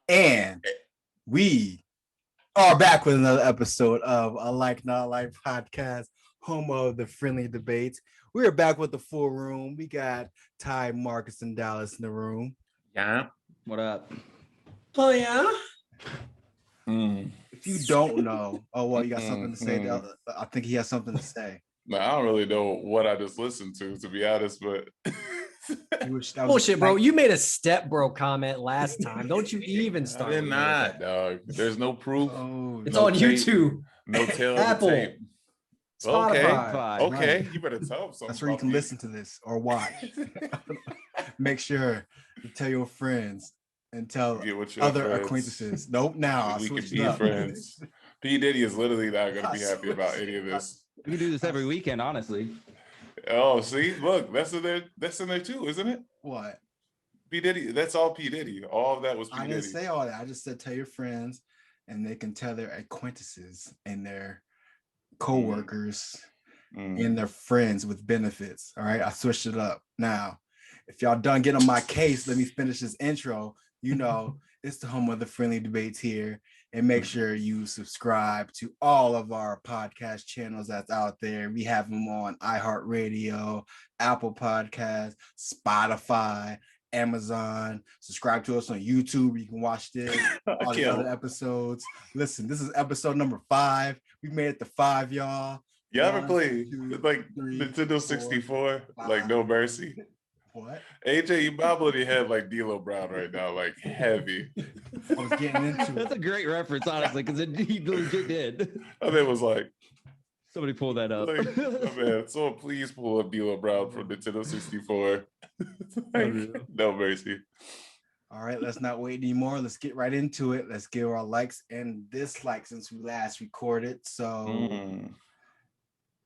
And we are back with another episode of a Like Not Like podcast, home of the friendly debates. We are back with the full room. We got Ty, Marcus, and Dallas in the room. Yeah. What up? Oh yeah. If you don't know, you got something to say. I think he has something to say. I don't really know what I just listened to be honest, but Bullshit, bro. You made a step bro comment last time. Don't you even start? I did not, dog. There's no proof. It's on tape, YouTube. No tail Apple. of the tape. Spotify. Okay. Right. You better tell them something. That's where you can listen to this or watch. Make sure you tell your friends and tell other friends. Acquaintances. Nope, now we can be friends. P. Diddy is literally not going to be happy about any of this. We can do this every weekend, honestly. Oh, see, look, that's in there too, isn't it? What? P. Diddy, that's all P. Diddy. All of that was P. Diddy. I didn't say all that. I just said tell your friends, and they can tell their acquaintances and their co-workers and their friends with benefits. All right, I switched it up. Now, if y'all done getting on my case, let me finish this intro. You know, it's the home of the friendly debates here. And make sure you subscribe to all of our podcast channels that's out there. We have them on iHeartRadio, Apple Podcasts, Spotify, Amazon. Subscribe to us on YouTube. You can watch this, all the other episodes. Listen, this is episode number 5. We made it to 5, y'all. You ever play like Nintendo 64, like No Mercy? What? AJ, you probably had like D'Lo Brown right now, like heavy. I was getting into it. That's a great reference, honestly, because he legit did. I mean, it was like somebody pull that up. Like, oh man, so please pull up D'Lo Brown from Nintendo 64. No Mercy. All right, let's not wait anymore. Let's get right into it. Let's give our likes and dislikes since we last recorded. So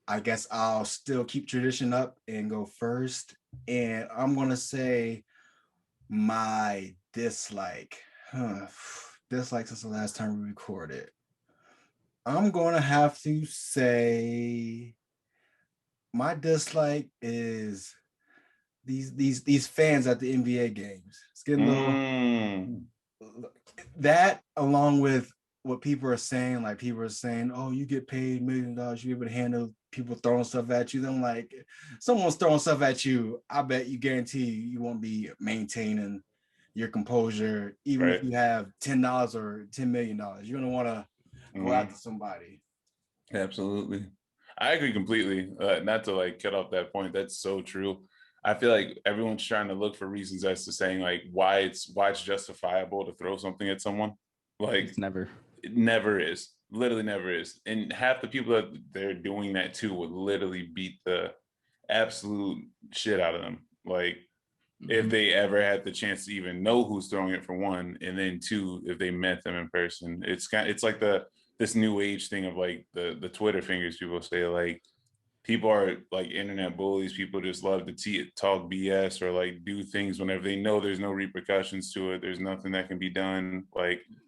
I guess I'll still keep tradition up and go first. And I'm going to say my dislike. Dislike since the last time we recorded. I'm going to have to say my dislike is these fans at the NBA games. It's getting a little... That, along with what people are saying, like people are saying, oh, you get paid $1 million, you're able to handle people throwing stuff at you. Then like, someone's throwing stuff at you, I bet you guarantee you won't be maintaining your composure, even if you have $10 or $10 million. You're gonna want to go after somebody. Absolutely, I agree completely. Not to like cut off that point, that's so true. I feel like everyone's trying to look for reasons as to saying like why it's justifiable to throw something at someone. Like it never is. Literally never is. And half the people that they're doing that to would literally beat the absolute shit out of them. Like if they ever had the chance to even know who's throwing it, for one, and then two, if they met them in person. It's like this new age thing of like the Twitter fingers. People say like people are like internet bullies. People just love to talk BS or like do things whenever they know there's no repercussions to it. There's nothing that can be done.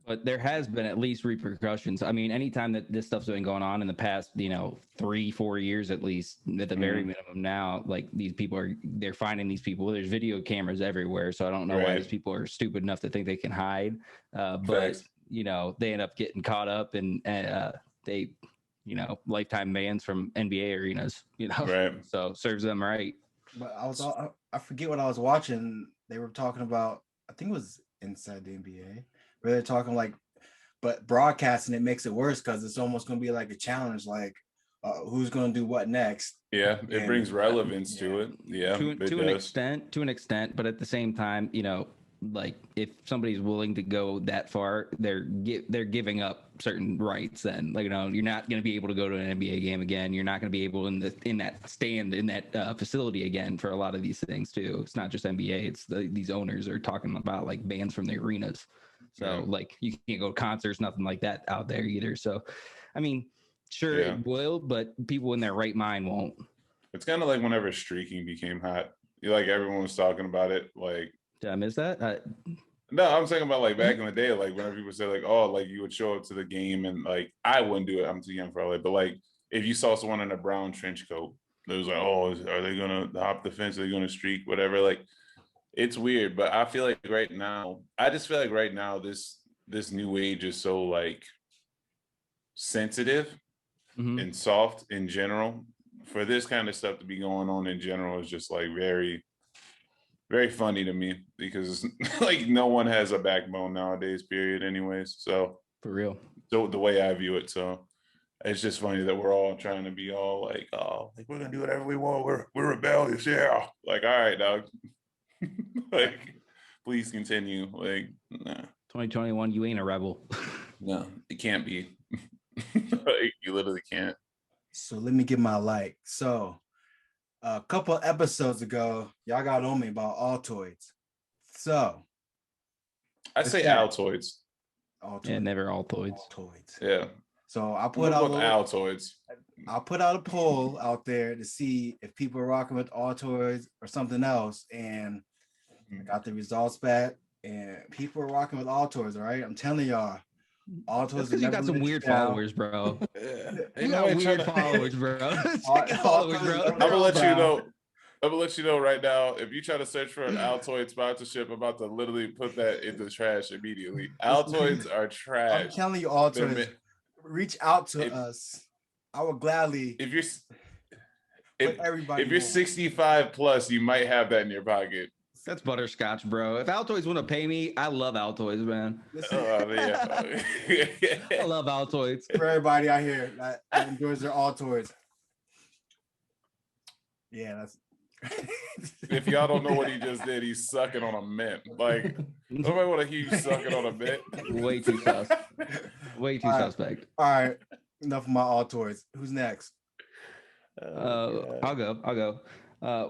But there has been at least repercussions. I mean, anytime that this stuff's been going on in the past, 3-4 years at least, at the very minimum now, like these people they're finding these people. There's video cameras everywhere, so I don't know why these people are stupid enough to think they can hide. But they end up getting caught up and they. Lifetime bans from NBA arenas, so serves them right. But I forget what I was watching. They were talking about, I think it was Inside the NBA, where they're talking like, but broadcasting it makes it worse because it's almost going to be like a challenge, like who's going to do what next. Yeah, it brings relevance to it. Yeah, to an extent, but at the same time, like if somebody's willing to go that far, they're giving up certain rights. Then you're not going to be able to go to an NBA game again. You're not going to be able in that stand in that facility again for a lot of these things too. It's not just NBA. It's these owners are talking about like bans from the arenas. So like you can't go to concerts, nothing like that out there either. So, I mean, sure it will, but people in their right mind won't. It's kind of like whenever streaking became hot. Like everyone was talking about it. Like. Did I miss that? No, I'm talking about like back in the day, like whenever people say like, oh, like you would show up to the game and like I wouldn't do it. I'm too young for all that, but like if you saw someone in a brown trench coat, it was like, oh, are they gonna hop the fence? Are they gonna streak? Whatever. Like, it's weird, but I feel like right now, this new age is so like sensitive and soft in general. For this kind of stuff to be going on in general is just like very, very funny to me, because like no one has a backbone nowadays, period. Anyways, so for real. So the way I view it, so it's just funny that we're all trying to be all like, oh, like we're gonna do whatever we want. We're rebellious, yeah. Like, all right, dog. Like, please continue. Like, nah. 2021, you ain't a rebel. No, it can't be. Like, you literally can't. So let me get my like. So a couple episodes ago, y'all got on me about Altoids. So I say Altoids. Yeah, never Altoids. Yeah. So I put out Altoids. I'll put out a poll out there to see if people are rocking with Altoids or something else, and I got the results back, and people are rocking with Altoids. All right, I'm telling y'all, Altoids. Because you got some weird followers, bro. You got weird followers, bro. I'm gonna let you know. I'm gonna let you know right now. If you try to search for an Altoid sponsorship, I'm about to literally put that in the trash immediately. Altoids are trash. I'm telling you, Altoids. Reach out to us. I would gladly. If you're 65 plus, you might have that in your pocket. That's butterscotch, bro. If Altoids want to pay me, I love Altoids, man. Yeah. I love Altoids. For everybody out here that enjoys their Altoids. Yeah, that's. If y'all don't know what he just did, he's sucking on a mint. Like, nobody want to hear you sucking on a mint. Way too sus. Way too suspect. All right, enough of my Altoids. Who's next? I'll go.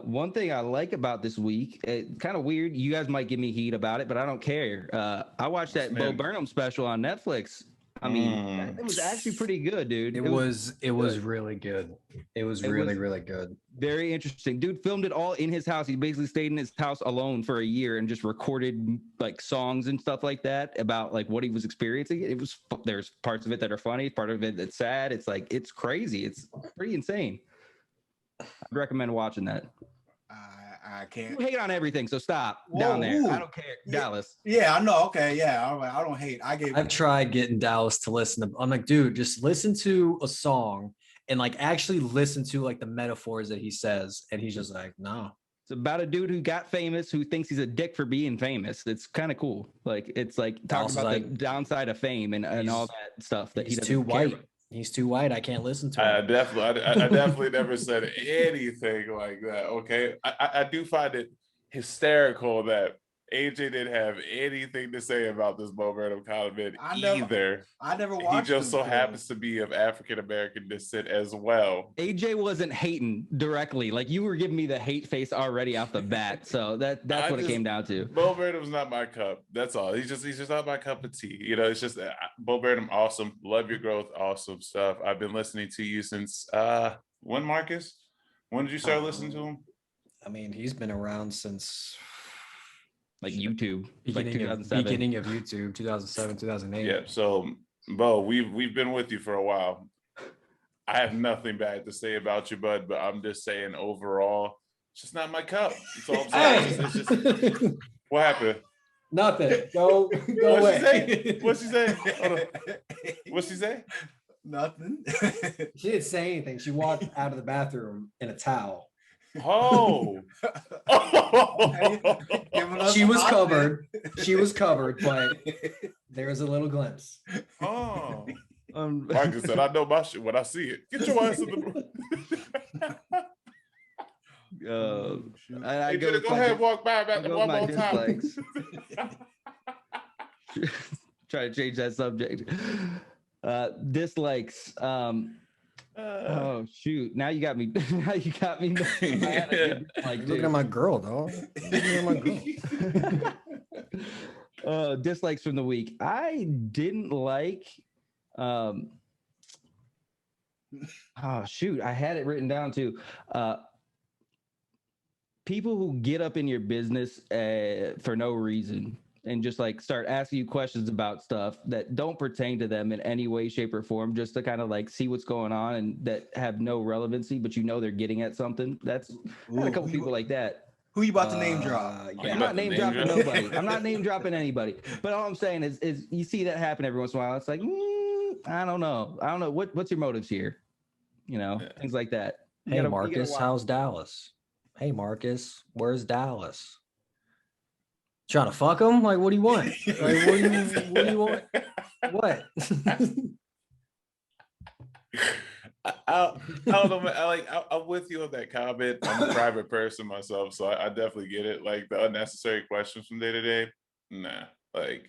One thing I like about this week, kind of weird. You guys might give me heat about it, but I don't care. I watched that Bo Burnham special on Netflix. I mean, it was actually pretty good, dude. It was really good. It was really good. Very interesting. Dude filmed it all in his house. He basically stayed in his house alone for a year and just recorded like songs and stuff like that about like what he was experiencing. There's parts of it that are funny, part of it that's sad. It's like, it's crazy. It's pretty insane. I'd recommend watching that. I can't. You hate on everything, so stop. Down there. I don't care. Dallas. Yeah, I know. Okay, yeah. All right. I don't hate. I've tried getting Dallas to listen to. I'm like, dude, just listen to a song and like actually listen to like the metaphors that he says, and he's just like, no. It's about a dude who got famous, who thinks he's a dick for being famous. It's kind of cool. Like, it's like talking about the downside of fame and all that stuff that he's too white. He's too white. I can't listen to him. I definitely never said anything like that. Okay. I do find it hysterical that AJ didn't have anything to say about this Bo Burnham comment either. I never watched. He just so happens to be of African American descent as well. AJ wasn't hating directly. Like, you were giving me the hate face already off the bat. So that's what it came down to. Bo Burnham's not my cup. That's all. He's just not my cup of tea. You know, it's just Bo Burnham, awesome. Love your growth, awesome stuff. I've been listening to you since when, Marcus? When did you start listening to him? I mean, he's been around since like YouTube, beginning of YouTube, 2007, 2008. Yeah. So, Bo, we've been with you for a while. I have nothing bad to say about you, bud, but I'm just saying overall, it's just not my cup. That's all I'm saying. It's just, what happened? Nothing. Go away. What'd she say? What'd she say? Nothing. She didn't say anything. She walked out of the bathroom in a towel. Oh. She was covered. She was covered, but there was a little glimpse. Oh. Marcus said, I know my shit when I see it. Get your ass in the room. Go ahead and walk by one more time. Try to change that subject. Dislikes. Oh shoot! Now you got me. Now you got me. Like, looking at my girl, dog. Dislikes from the week. I didn't like. Oh shoot! I had it written down too. People who get up in your business for no reason. and just like start asking you questions about stuff that don't pertain to them in any way, shape, or form, just to kind of like see what's going on and that have no relevancy, but you know they're getting at something. That's got a couple people like that. Who you about to name drop? Yeah, I'm not name dropping nobody. I'm not name dropping anybody. But all I'm saying is you see that happen every once in a while. It's like, I don't know. What's your motives here? You know, things like that. Hey, Marcus, how's Dallas? Hey, Marcus, where's Dallas? Trying to fuck him? Like, what do you want? Like, what do you want? What? I don't know, man. I'm with you on that comment. I'm a private person myself, so I definitely get it. Like the unnecessary questions from day to day, nah. Like,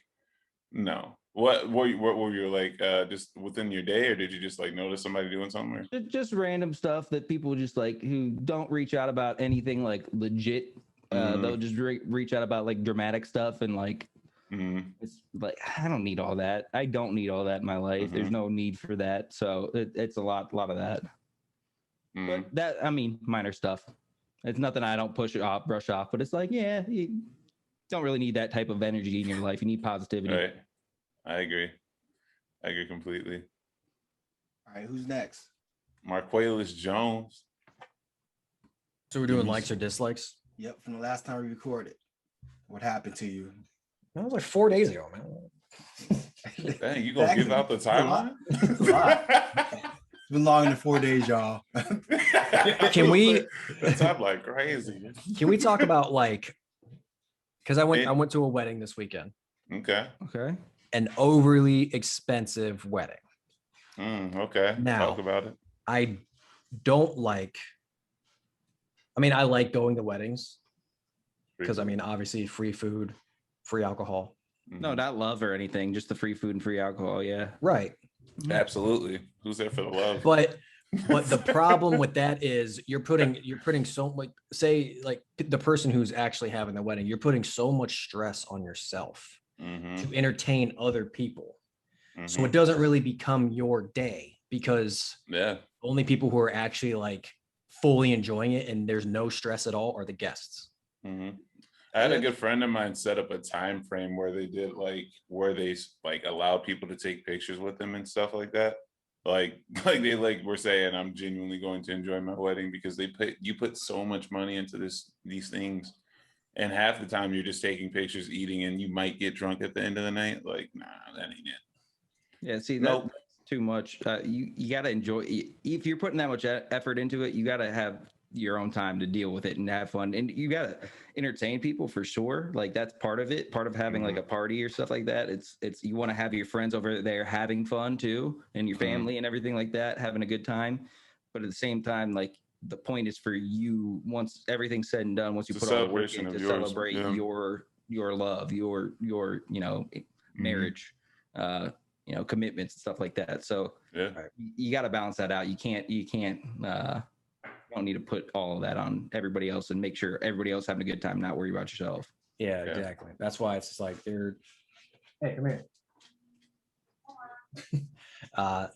no. What were you like? Just within your day, or did you just like notice somebody doing something? Just random stuff that people just like who don't reach out about anything like legit. They'll just reach out about like dramatic stuff and like. It's like I don't need all that. I don't need all that in my life. There's no need for that. So it's a lot of that. But that, I mean, minor stuff. It's nothing I don't brush off. But it's like, yeah, you don't really need that type of energy in your life. You need positivity. Right. I agree completely. All right, who's next? Marquelis Jones. So we're doing likes or dislikes? Yep, from the last time we recorded. What happened to you? That was like 4 days ago, man. Dang, you gonna give out the timeline? It's been longer than 4 days, y'all. Can we? That's like crazy. Can we talk about like? Because I went to a wedding this weekend. Okay. An overly expensive wedding. Okay. Now, talk about it. I don't like. I mean, I like going to weddings because I mean, obviously, free food. Free alcohol. No, not love or anything. Just the free food and free alcohol. Yeah. Right. Absolutely. Who's there for the love? But the problem with that is you're putting so much, say like the person who's actually having the wedding, you're putting so much stress on yourself to entertain other people. So it doesn't really become your day because only people who are actually like fully enjoying it and there's no stress at all are the guests. I had a good friend of mine set up a time frame where they allowed people to take pictures with them and stuff like that. Like they were saying, I'm genuinely going to enjoy my wedding because you put so much money into these things, and half the time you're just taking pictures, eating, and you might get drunk at the end of the night. Like, nah, that ain't it. Yeah, see, that's too much. You got to enjoy. If you're putting that much effort into it, you got to have your own time to deal with it and have fun, and you got to entertain people for sure. Like that's part of it, part of having like a party or stuff like that. It's you want to have your friends over there having fun too, and your family and everything like that, having a good time. But at the same time, like the point is for you, once everything's said and done, once you put all the work in to celebrate your love, your marriage, commitments and stuff like that. So you got to balance that out. You can't you don't need to put all of that on everybody else and make sure everybody else having a good time, not worry about yourself. Yeah, exactly. That's why it's just like hey, come here.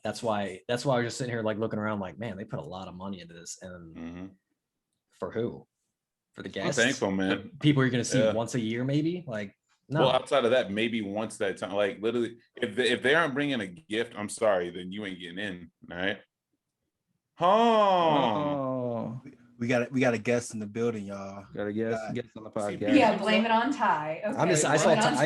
That's why I was just sitting here like looking around like, man, they put a lot of money into this. And for who? For the guests? I'm thankful, man. People you're gonna see once a year, maybe? Like, no. Well, outside of that, maybe once that time. Like literally, if they aren't bringing a gift, I'm sorry, then you ain't getting in. All right. We got a guest in the building, y'all. Got a guest on the podcast. Yeah, blame it on Ty. Okay, I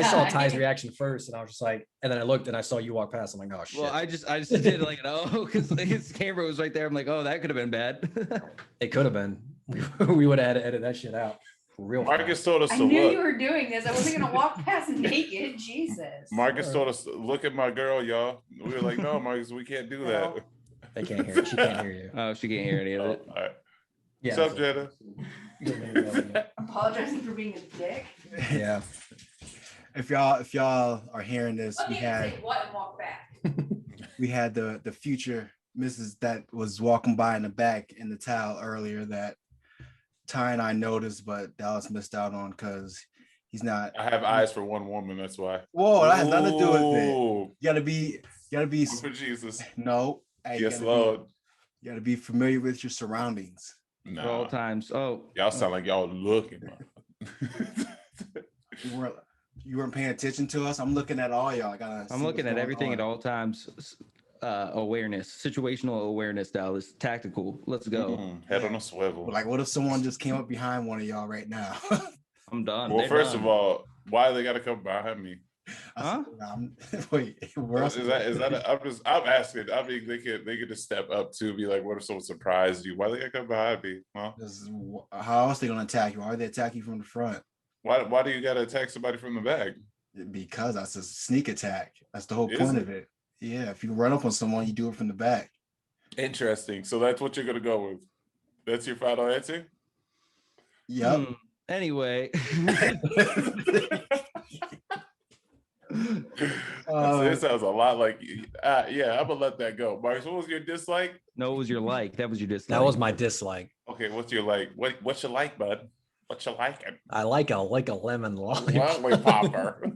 saw Ty's reaction first, and I was just like, and then I looked and I saw you walk past. I'm like, oh shit. Well, I just did like because his camera was right there. I'm like, oh, that could have been bad. It could have been. We would have had to edit that shit out. Real Marcus told us I to knew look. you were doing this. I wasn't gonna walk past naked. Jesus. Marcus told us, look at my girl, y'all. We were like, no, Marcus, we can't do that. They can't hear it. She can't hear you. Oh, she can't hear any of it. All right. Yeah, What's up, Jenna? Apologizing for being a dick. Yeah. If y'all are hearing this, Let me say what and walk back. we had the future Mrs. that was walking by in the back in the towel earlier that Ty and I noticed, but Dallas missed out on because he's not. I have eyes for one woman, that's why. Whoa, that has nothing to do with it. You gotta be for Jesus. No. Yes, Lord. You gotta be familiar with your surroundings. At all times. Oh, y'all sound like y'all looking. You weren't paying attention to us. I'm looking at all y'all. I'm looking at everything at all times. Awareness, situational awareness, Dallas. Tactical. Let's go. Head on a swivel. Like, what if someone just came up behind one of y'all right now? I'm done. Well, They're first done. of all, why they gotta come behind me? Huh? Wait, where else Is that I'm asking. I mean, they could just step up to be like, what if someone surprised you? Why they gotta come behind me? Huh? How else they gonna attack you? Why would they attack you from the front? Why do you gotta attack somebody from the back? Because that's a sneak attack. That's the whole point of it. Yeah, if you run up on someone, you do it from the back. Interesting. So that's what you're gonna go with. That's your final answer? Yep. Anyway. It sounds a lot like yeah, I'm gonna let that go. Marcus, what was your dislike? No, it was your like. That was your dislike. That was my dislike. Okay, what's your like? What's your like, bud? What you like? I like a lemon lollipop. Lollipopper.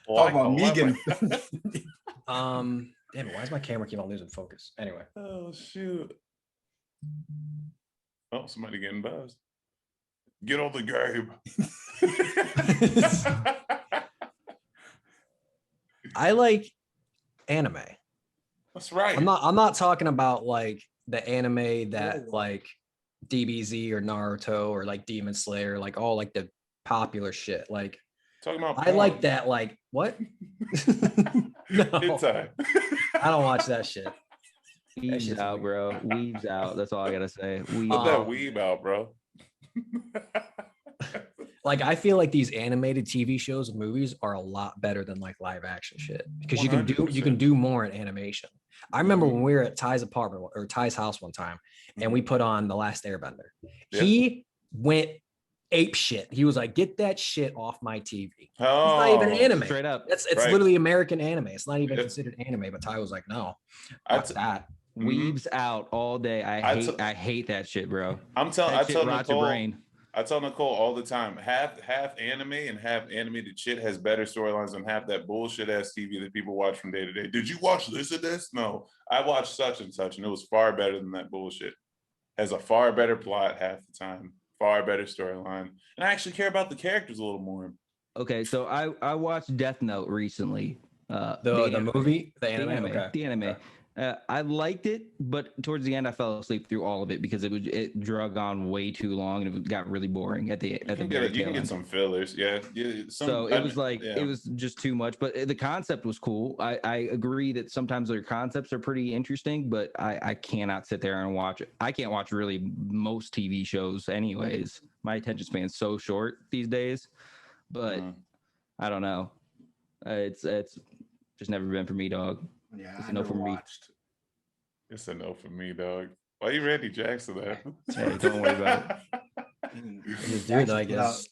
Talk about Megan. Damn it, why is my camera keep on losing focus? Anyway. Oh shoot. Oh, somebody getting buzzed. Get on the game. I like anime. That's right. I'm not talking about like the anime that like DBZ or Naruto or like Demon Slayer, like all like the popular shit. Like talking about I like that. Like what? No, I don't watch that shit. Weaves out, bro. Weaves out. That's all I gotta say. Put that weave out, bro. Like I feel like these animated TV shows and movies are a lot better than like live action shit because 100%. you can do more in animation. I remember when we were at Ty's apartment or Ty's house one time and we put on The Last Airbender. Yeah. He went ape shit. He was like, "Get that shit off my TV." Oh, it's not even anime. Straight up. It's literally American anime. It's not even considered anime. But Ty was like, "No, that's that." Weaves out all day. I hate that shit, bro. I tell Nicole, brain. I tell Nicole all the time, half anime and half animated shit has better storylines than half that bullshit ass TV that people watch from day to day. Did you watch this or this? No, I watched such and such, and it was far better than that bullshit. Has a far better plot half the time, far better storyline, and I actually care about the characters a little more. Okay, so I watched Death Note recently. The movie, the anime. Okay. The anime. Okay. I liked it, but towards the end, I fell asleep through all of it because it drug on way too long and it got really boring at the very You can get some fillers, yeah. So it was like it was just too much, but the concept was cool. I agree that sometimes their concepts are pretty interesting, but I cannot sit there and watch it. I can't watch really most TV shows, anyways. My attention span's so short these days, but I don't know. It's just never been for me, dog. Yeah, it's a no for me. It's a no for me, dog. Why you Randy Jackson there? Hey, don't worry about it. Dude, I guess.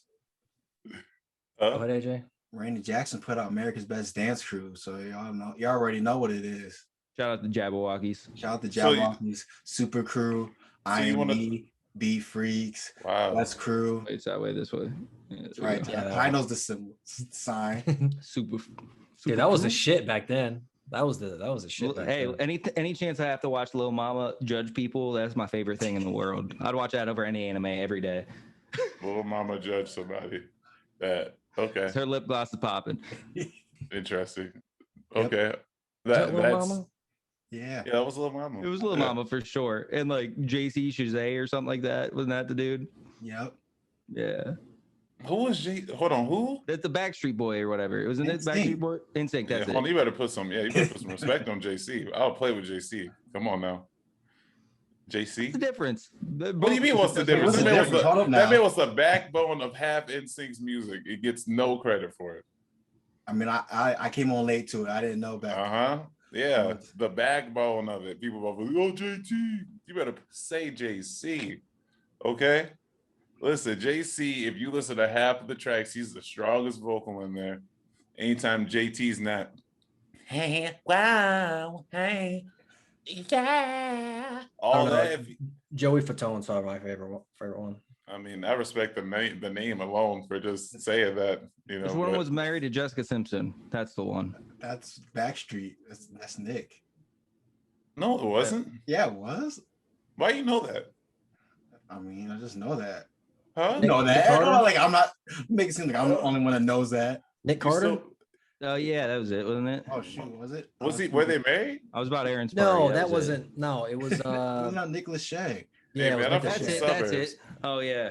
What, AJ? Randy Jackson put out America's Best Dance Crew, so y'all already know what it is. Shout out to Jabberwockies. Shout out to Jabberwockies, Super Crew, IME, B Freaks, West Crew. It's that way, this way. Yeah, right. Yeah, I knows the symbol sign. Super. Dude, that was the shit back then. That was the shit. Hey, any chance I have to watch Lil Mama judge people, that's my favorite thing in the world. I'd watch that over any anime every day. Lil Mama judge somebody. Okay. Her lip gloss is popping. Interesting. Okay. That's Mama? Yeah, that was Lil Mama. It was Lil Mama for sure. And like JC Chazé or something like that. Wasn't that the dude? Yep. Yeah. Who was Hold on, who? That's the Backstreet Boy or whatever. It was in the Backstreet Boy. NSYNC. That's it. You better put some. Yeah, you better put some respect on JC. I'll play with JC. Come on now. JC. What's the difference? What do you mean? What's the difference? That man was the backbone of half NSYNC's music. It gets no credit for it. I mean, I came on late to it. I didn't know back. Yeah, the backbone of it. People are like, "Oh, JT." You better say JC. Okay. Listen, JC, if you listen to half of the tracks, he's the strongest vocal in there. Anytime JT's not, hey, wow, hey, yeah. All that. Joey Fatone's probably my favorite one. I mean, I respect the name alone for just saying that. Which one was married to Jessica Simpson? That's the one. That's Backstreet. That's Nick. No, it wasn't. Yeah, it was. Why you know that? I mean, I just know that. Huh? Nick- know Nick that. Carter? Like I'm not making it seem like I'm the only one that knows that. Nick Carter? Oh yeah, that was it, wasn't it? Oh shoot, was it? Was he? Were they married? I was about Aaron's No, party. that was wasn't. it. No, it was. It was not Nicholas Shea. Yeah, Hey, it was man, I'm Nick from That's the it. That's suburbs. it. Oh yeah.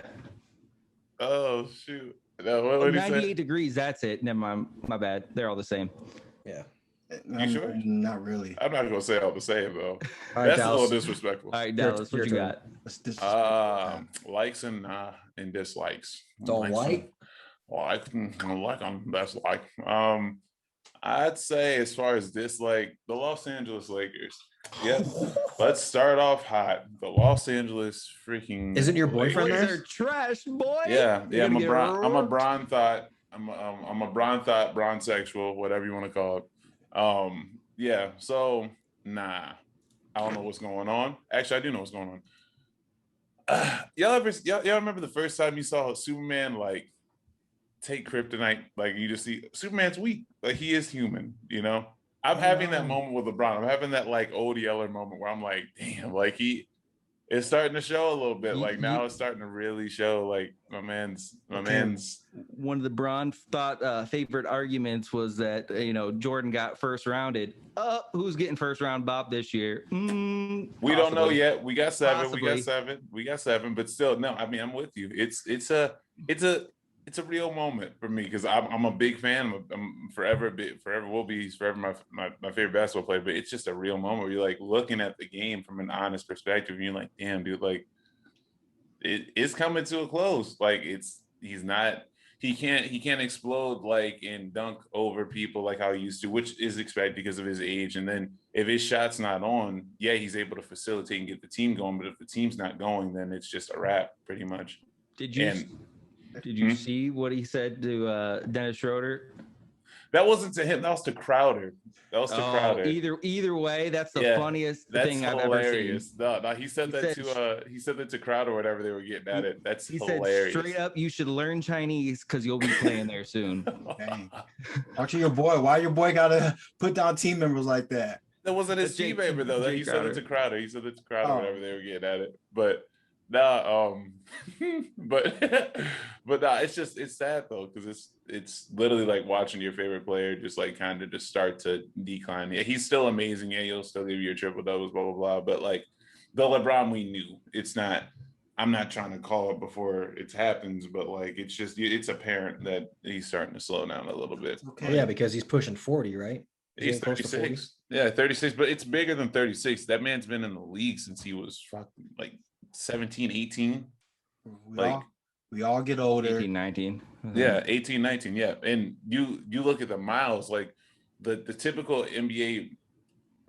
Oh shoot. No, what did he 98 say? degrees. That's it. Never mind. My bad. They're all the same. Yeah. sure? Not really. I'm not gonna say all the same though. All right, That's a Dallas. little disrespectful. All right, Your- Dallas, your what you turn. got? That's disrespectful. Likes and dislikes. Don't like? That's like. I'd say as far as dislike, the Los Angeles Lakers. Yep. Let's start off hot. The Los Angeles freaking. Isn't your boyfriend Boys there? are trash, boy. Yeah, You're I'm gonna a get Bron rooked. thought. I'm a Bron thought, Bronsexual, whatever you want to call it. Yeah. So nah, I don't know what's going on. Actually, I do know what's going on. Y'all remember the first time you saw Superman like take kryptonite? Like you just see Superman's weak. Like he is human, you know. I'm having that moment with LeBron. I'm having that like old Yeller moment where I'm like, damn, like it's starting to show a little bit. Like now it's starting to really show. Like my man's. One of the Braun thought favorite arguments was that Jordan got first rounded. Who's getting first round Bob this year? We don't know yet. We got seven. Possibly. We got seven. But still, no. I mean, I'm with you. It's a real moment for me because I'm a big fan. I'm forever will be. He's forever my favorite basketball player. But it's just a real moment where you're like looking at the game from an honest perspective. And you're like, damn, dude, like it's coming to a close. Like he can't explode like and dunk over people like how he used to, which is expected because of his age. And then if his shot's not on, yeah, he's able to facilitate and get the team going. But if the team's not going, then it's just a wrap, pretty much. Did you see what he said to Dennis Schroeder? That wasn't to him. That was to Crowder. Crowder. Either way, that's the funniest thing I've ever seen. No, he said that to Crowder or whatever they were getting at it. That's hilarious. Said straight up, you should learn Chinese because you'll be playing there soon. Dang. Watch your boy. Why your boy gotta put down team members like that? That wasn't his team member though. He said it to Crowder. He said it to Crowder whatever they were getting at it. But but nah, it's sad though because it's literally like watching your favorite player just like kind of just start to decline. Yeah, he's still amazing. Yeah, he'll still give you your triple doubles, blah blah blah. But like the LeBron we knew, it's not. I'm not trying to call it before it happens, but like it's apparent that he's starting to slow down a little bit. Okay. Yeah, because he's pushing 40, right? He's 36. Yeah, 36, but it's bigger than 36. That man's been in the league since he was fucking like 17, 18. We all get older. 18, 19. Yeah, 18, 19. Yeah. And you look at the miles, like the typical NBA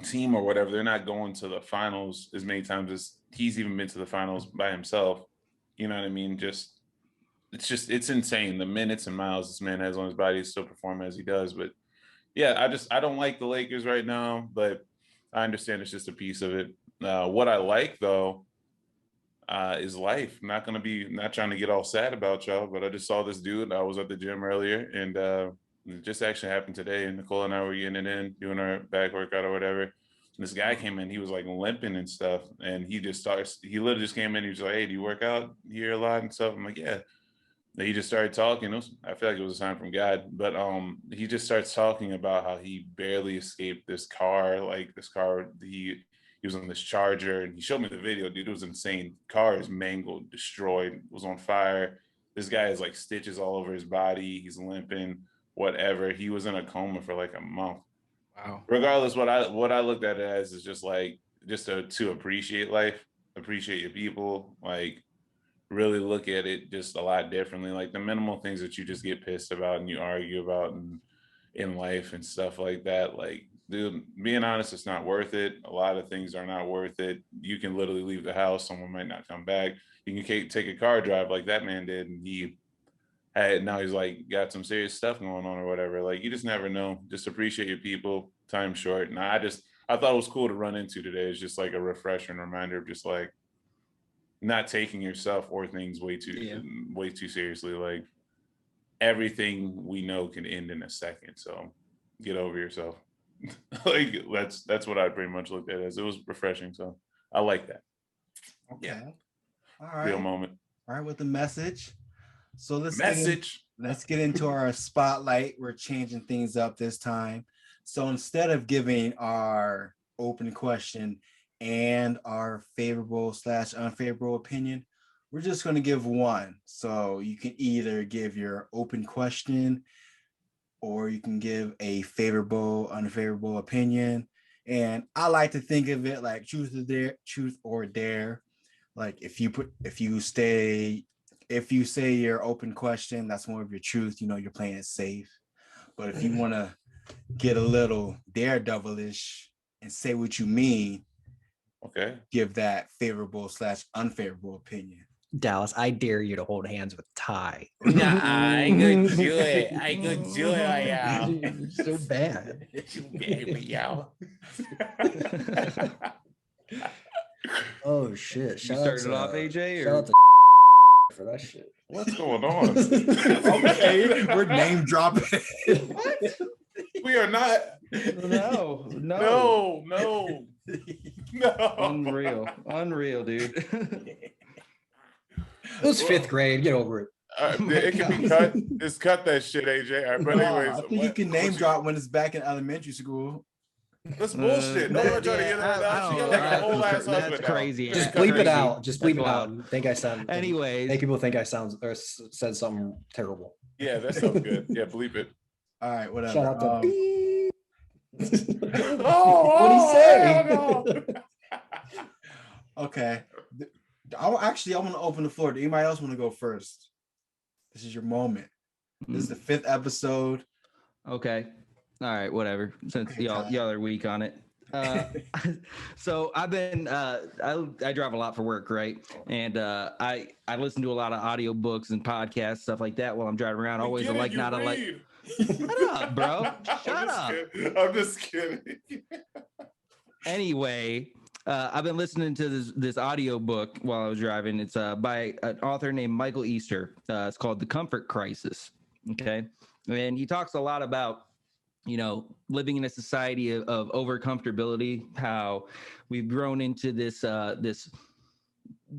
team or whatever, they're not going to the finals as many times as he's even been to the finals by himself. You know what I mean? It's insane. The minutes and miles this man has on his body to still perform as he does. But yeah, I don't like the Lakers right now, but I understand it's just a piece of it. What I like though, is life. Not trying to get all sad about y'all, but I just saw this dude. I was at the gym earlier and it just actually happened today. And Nicole and I were getting it in, doing our back workout or whatever. And this guy came in, he was like limping and stuff. And he literally just came in, he was like, hey, do you work out here a lot and stuff? I'm like, yeah. And he just started talking. I feel like it was a sign from God, but he just starts talking about how he barely escaped this car. Like this car, he was on this Charger, and he showed me the video, dude. It was insane. Car is mangled, destroyed, was on fire. This guy has like stitches all over his body. He's limping, whatever. He was in a coma for like a month. Wow. Regardless, what I looked at it as is just to appreciate life, appreciate your people, like really look at it just a lot differently. Like the minimal things that you just get pissed about and you argue about in life and stuff like that. Like, dude, being honest, it's not worth it. A lot of things are not worth it. You can literally leave the house. Someone might not come back. You can take a car drive like that man did. And now he's like got some serious stuff going on or whatever. Like you just never know. Just appreciate your people. Time's short. And I thought it was cool to run into today. It's just like a refreshing reminder of just like not taking yourself or things way too seriously. Like everything we know can end in a second. So get over yourself. Like that's what I pretty much looked at as. It was refreshing. So I like that. Okay. Yeah. All right. Real moment. All right, with the message. So Message. Let's get into our spotlight. We're changing things up this time. So instead of giving our open question and our favorable / unfavorable opinion, we're just going to give one. So you can either give your open question or you can give a favorable, unfavorable opinion. And I like to think of it like truth or dare. Like if you say your open question, that's more of your truth. You know, you're playing it safe. But if you want to get a little daredevilish and say what you mean, okay, give that favorable / unfavorable opinion. Dallas, I dare you to hold hands with Ty. Nah, I ain't gonna do it. I ain't gonna do it right now. It's so bad. Oh shit! You started off, AJ, Shout or out to for that shit. What's going on? Okay, we're name dropping. what? We are not. No. No. Unreal, dude. It was 5th grade. Get over it. It can be cut. Just cut that shit, AJ. All right, but anyways, I think you can name drop when it's back in elementary school. That's bullshit. Don't try to get that out. She got like a whole ass husband. That's crazy. Just That's bleep it crazy. out. Just bleep That's it out. wild. Think I sound. Anyways, Make people think I sound or said something terrible. Yeah, that sounds good. Yeah, bleep it. All right, whatever. Shout out to. What'd he say? Okay. I want to open the floor. Do anybody else want to go first? This is your moment. This is the 5th episode. Okay. All right, whatever. Since y'all are weak on it. So I've been I drive a lot for work, right? And I listen to a lot of audiobooks and podcasts, stuff like that while I'm driving around. Always a like, not a like. Shut up, bro. Shut up. I'm just kidding. Anyway, I've been listening to this audio book while I was driving. It's by an author named Michael Easter. It's called The Comfort Crisis. Okay. And he talks a lot about, you know, living in a society of over comfortability, how we've grown into this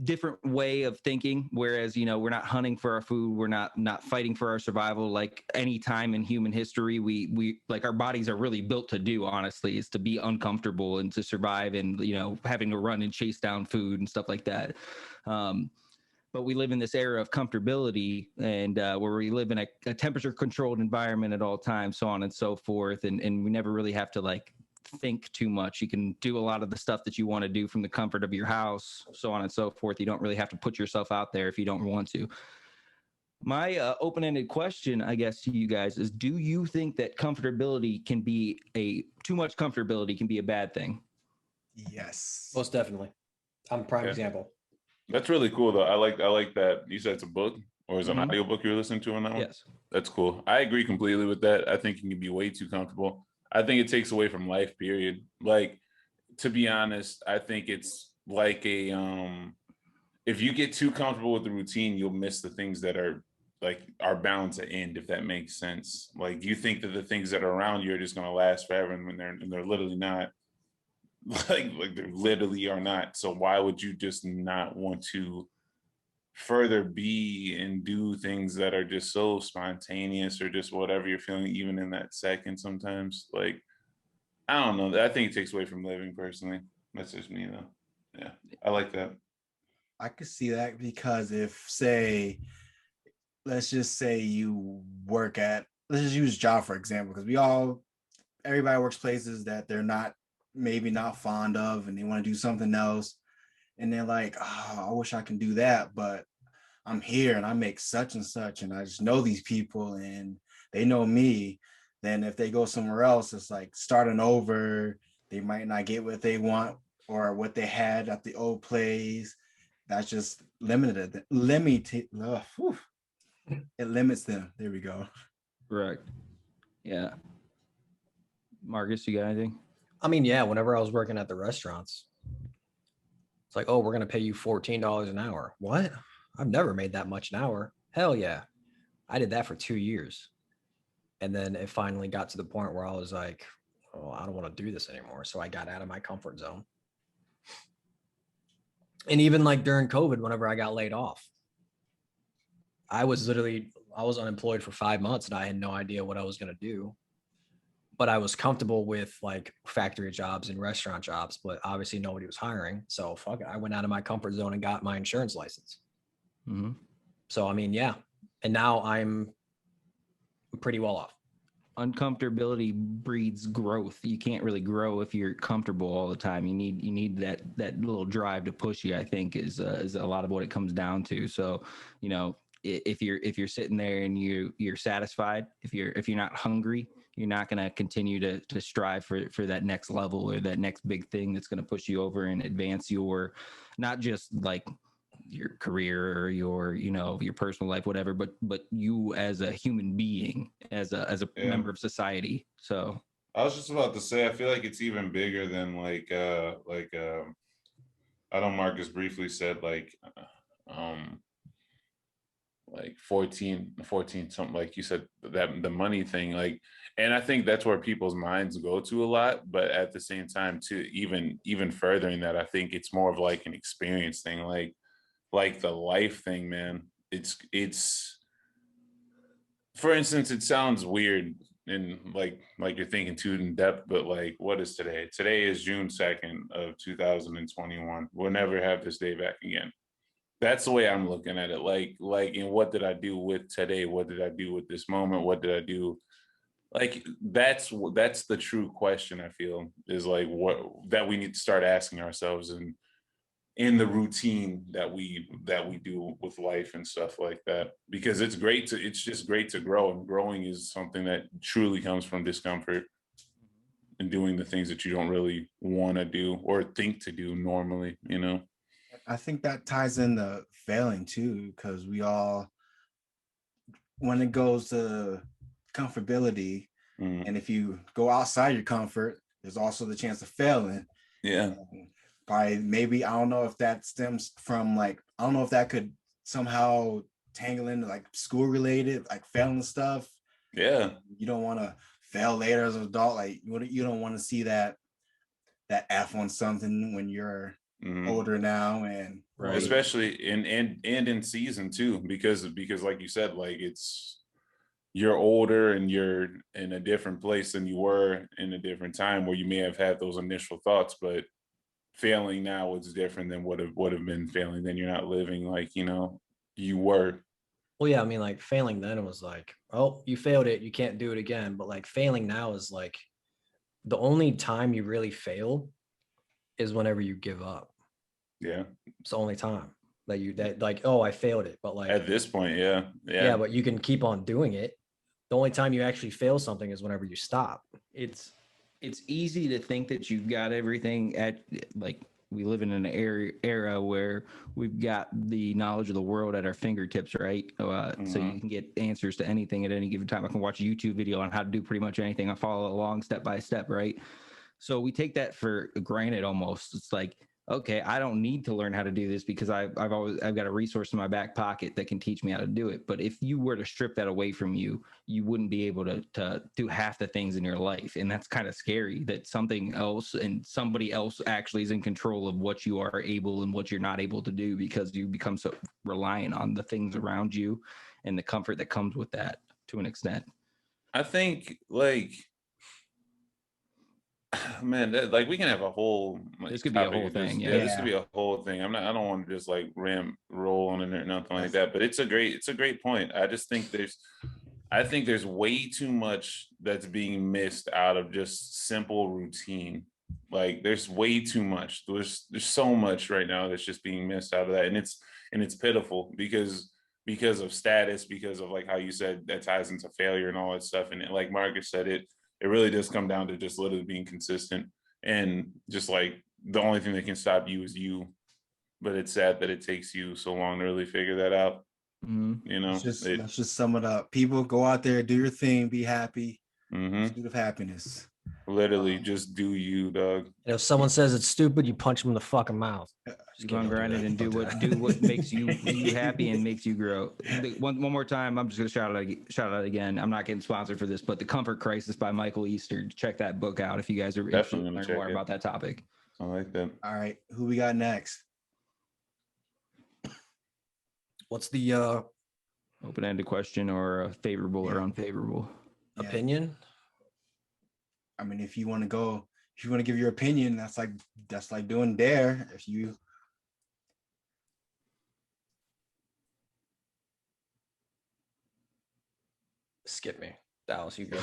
different way of thinking, whereas, you know, we're not hunting for our food, we're not fighting for our survival like any time in human history. We like, our bodies are really built to do, honestly, is to be uncomfortable and to survive, and, you know, having to run and chase down food and stuff like that. But we live in this era of comfortability, and where we live in a temperature controlled environment at all times, so on and so forth, and we never really have to like think too much. You can do a lot of the stuff that you want to do from the comfort of your house, so on and so forth. You don't really have to put yourself out there if you don't want to. My open-ended question, I guess, to you guys is, do you think that comfortability can be too much comfortability can be a bad thing? Yes. Most definitely. I'm a prime example. That's really cool though. I like that. You said it's a book, or is it an audio book you're listening to on that one? Yes. That's cool. I agree completely with that. I think you can be way too comfortable. I think it takes away from life, period. Like, to be honest, I think it's like if you get too comfortable with the routine, you'll miss the things that are bound to end, if that makes sense. Like, you think that the things that are around you are just going to last forever, and when they're literally not. Like they literally are not. So why would you just not want to further be and do things that are just so spontaneous, or just whatever you're feeling even in that second sometimes? Like, I don't know. I think it takes away from living, personally. That's just me though. Yeah, I like that. I could see that, because if, let's just say you work at, let's just use job for example, because everybody works places that they're maybe not fond of, and they want to do something else, and they're like, oh, I wish I can do that, but I'm here and I make such and such, and I just know these people and they know me. Then if they go somewhere else, it's like starting over. They might not get what they want or what they had at the old place. That's just limited. It limits them. There we go. Correct. Yeah. Marcus, you got anything? I mean, yeah, whenever I was working at the restaurants, it's like, oh, we're going to pay you $14 an hour. What? I've never made that much an hour. Hell yeah. I did that for 2 years. And then it finally got to the point where I was like, oh, I don't want to do this anymore. So I got out of my comfort zone. And even like during COVID, whenever I got laid off, I was unemployed for 5 months and I had no idea what I was going to do. But I was comfortable with like factory jobs and restaurant jobs, but obviously nobody was hiring. So fuck it. I went out of my comfort zone and got my insurance license. Mm-hmm. So, I mean, yeah. And now I'm pretty well off. Uncomfortability breeds growth. You can't really grow if you're comfortable all the time. You need that little drive to push you, I think is a lot of what it comes down to. So, you know, if you're sitting there and you're satisfied, if you're not hungry, you're not going to continue to strive for that next level or that next big thing that's going to push you over and advance your, not just like your career or your, you know, your personal life, whatever, but you as a human being, as a member of society. So I was just about to say, I feel like it's even bigger than I know Marcus briefly said like 14 something, like you said, that the money thing, like, and I think that's where people's minds go to a lot, but at the same time too, even furthering that, I think it's more of like an experience thing, like the life thing, man. It's for instance, it sounds weird and like you're thinking too in depth, but like, what is today? Today is June 2nd of 2021. We'll never have this day back again. That's the way I'm looking at it. Like, and what did I do with today? What did I do with this moment? What did I do? Like, that's the true question, I feel, is like what that we need to start asking ourselves, and in the routine that we do with life and stuff like that, because it's just great to grow, and growing is something that truly comes from discomfort and doing the things that you don't really want to do or think to do normally, you know. I think that ties into failing too, because we all, when it goes to comfortability, and if you go outside your comfort, there's also the chance of failing. Yeah. By maybe, I don't know if that stems from like, I don't know if that could somehow tangle into like school related, like failing stuff. Yeah. You don't want to fail later as an adult. Like you don't want to see that F on something when you're older now, and right. Especially in season too, because like you said, like you're older and you're in a different place than you were in a different time where you may have had those initial thoughts, but failing now is different than would have been failing then. You're not living like, you know, you were. Well, yeah, I mean, like failing then was like, oh, you failed it, you can't do it again. But like failing now is like the only time you really fail is whenever you give up. Yeah. It's the only time that like, oh, I failed it. But like at this point, yeah. Yeah, but you can keep on doing it. The only time you actually fail something is whenever you stop. It's easy to think that you've got everything at, like, we live in an era where we've got the knowledge of the world at our fingertips, right? So you can get answers to anything at any given time. I can watch a YouTube video on how to do pretty much anything. I follow along step by step, right? So we take that for granted almost. It's like, okay, I don't need to learn how to do this because I've got a resource in my back pocket that can teach me how to do it. But if you were to strip that away from you, you wouldn't be able to do half the things in your life. And that's kind of scary, that something else and somebody else actually is in control of what you are able and what you're not able to do, because you become so reliant on the things around you and the comfort that comes with that to an extent. I think, like, man, like we can have a whole, like, this could be a whole thing. Yeah, this could be a whole thing. I don't want to just like roll on it or nothing like that, but it's a great point. I just think there's way too much that's being missed out of just simple routine. Like there's way too much. There's so much right now that's just being missed out of that, and it's pitiful because of status, because of like how you said that ties into failure and all that stuff. And like Marcus said, it really does come down to just literally being consistent, and just like the only thing that can stop you is you. But it's sad that it takes you so long to really figure that out. You know, let's just sum it up. People, go out there, do your thing, be happy, pursuit of happiness. Literally, just do you, dog. And if someone says it's stupid, you punch them in the fucking mouth. Just go on grinding and do what makes you happy and makes you grow. One more time, I'm just gonna shout out again. I'm not getting sponsored for this, but The Comfort Crisis by Michael Easter. Check that book out if you guys are interested in learning more about that topic. I like that. All right, who we got next? What's the Open-ended question or favorable or unfavorable? Yeah. Opinion? I mean, if you want to give your opinion, that's like doing dare. If you Skip me. Dallas, you go.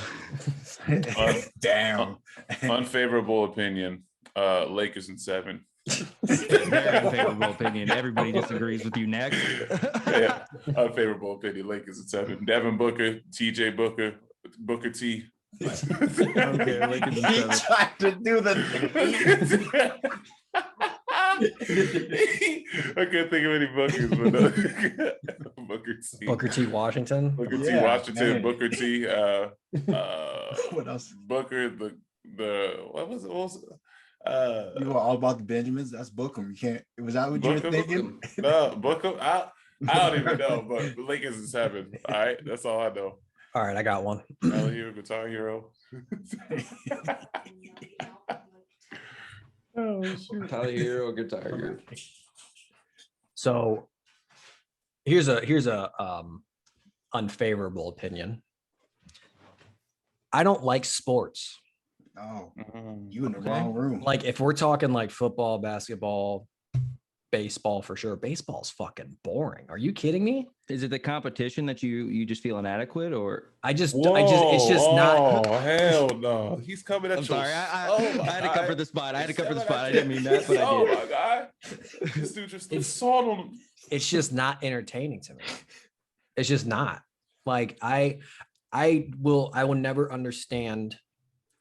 Damn. Unfavorable opinion. Lakers in 7. Very unfavorable opinion. Everybody disagrees with you. Next. Yeah, unfavorable opinion. Lakers in 7. Devin Booker, TJ Booker, Booker T. Okay, Lakers in He 7. tried to do the. I couldn't think of any Bookers, but no. Booker T. Booker T. Washington. Booker T. Yeah, Washington. man. Booker T. What else? Booker the what was it? You were all about the Benjamins. That's Bookham. You can't. Was that what you were thinking? No, Bookham. I don't even know, but the Lakers in 7. All right, that's all I know. All right, I got one. Tyler Hero, Guitar Hero. Oh, shoot. Tyler Hero, Guitar Hero. So here's a unfavorable opinion. I don't like sports. Oh, Mm. you in the Okay. wrong room. Like if we're talking like football, basketball, baseball for sure. Baseball's fucking boring. Are you kidding me? Is it the competition that you just feel inadequate, or it's just not. Oh, hell no. He's coming at I'm you. sorry, I Oh, had my to God. cover the spot. I He's coming at you. didn't mean that, but I Oh did. my God. This dude just It's- sawed on him. It's just not entertaining to me. It's just not. Like I will never understand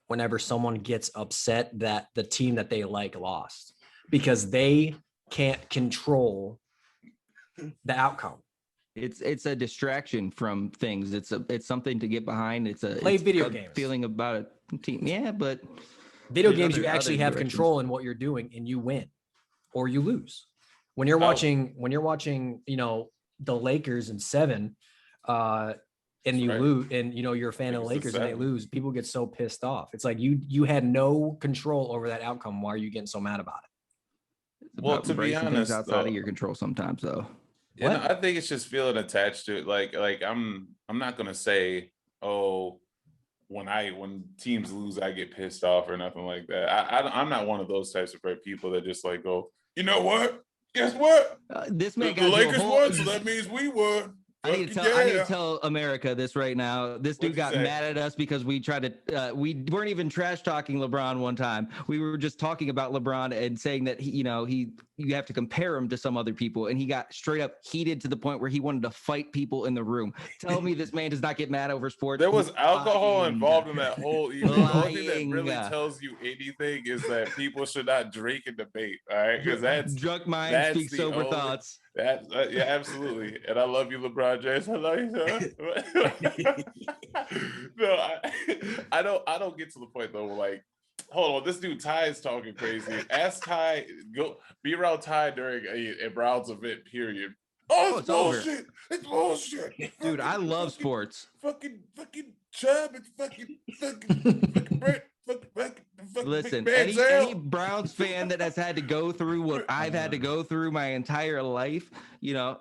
whenever someone gets upset that the team that they like lost because they can't control the outcome. It's a distraction from things. It's something to get behind. Play it's video a games. feeling about a team. Yeah, but Video There's games, other- you actually other have directions. control in what you're doing and you win or you lose. When you're watching, the Lakers in 7, and you Right. lose, and you're a fan of the Lakers Lakers in and they 7. lose, people get so pissed off. It's like you had no control over that outcome. Why are you getting so mad about it? it's Well, about to be embracing things honest, outside though- of your control sometimes, though. Yeah, no, What? I think it's just feeling attached to it. Like I'm not gonna say, oh, when teams lose, I get pissed off or nothing like that. I'm not one of those types of people that just like go, you know what? Guess what? This The man got into a Lakers whole- won, so that means we won. I need to tell America this right now. This dude What'd you got say? mad at us because we tried to. We weren't even trash talking LeBron one time. We were just talking about LeBron and saying that you have to compare him to some other people, and he got straight up heated to the point where he wanted to fight people in the room. Tell me this man does not get mad over sports. There was He's alcohol lying. involved in that whole evening. The only thing that Lying. really tells you anything is that people should not drink and debate. All right, because that's drunk mind that's speaks the sober only- thoughts. yeah, absolutely. And I love you, LeBron James. I love you, son. No, I don't get to the point though. Where like, hold on, this dude Ty is talking crazy. Ask Ty, go be around Ty during a Browns event. Period. Oh, it's it's over. bullshit. It's bullshit. Dude, I love Fucking- sports. Fucking Chubb and fucking Brett. Fucking Listen, Big any Manziel. Browns fan that has had to go through what I've had to go through my entire life,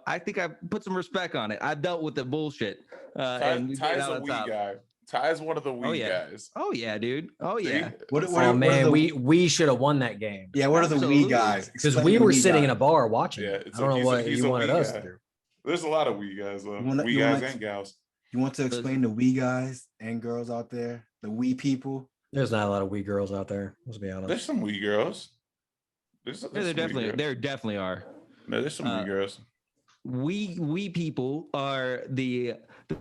I think I put some respect on it. I've dealt with the bullshit. And we made Ty's out a on wee top. guy. Ty's one of the wee yeah. guys. Oh yeah, dude. Oh See? yeah. What Oh are man, the, we should have won that game yeah. What are the Absolutely. we guys? because Explain we the were we sitting in a guys. bar watching. Yeah, it. I don't know what he's you a wanted wee us guy. to do. There's a lot of wee guys. You wanna- Wee you guys wanna- and gals. You want to explain the we guys and girls out there, the we people? There's not a lot of wee girls out there. Let's be honest. There's some wee girls. There's Yeah, some wee girls. there definitely are. No, there's some wee girls. We people are the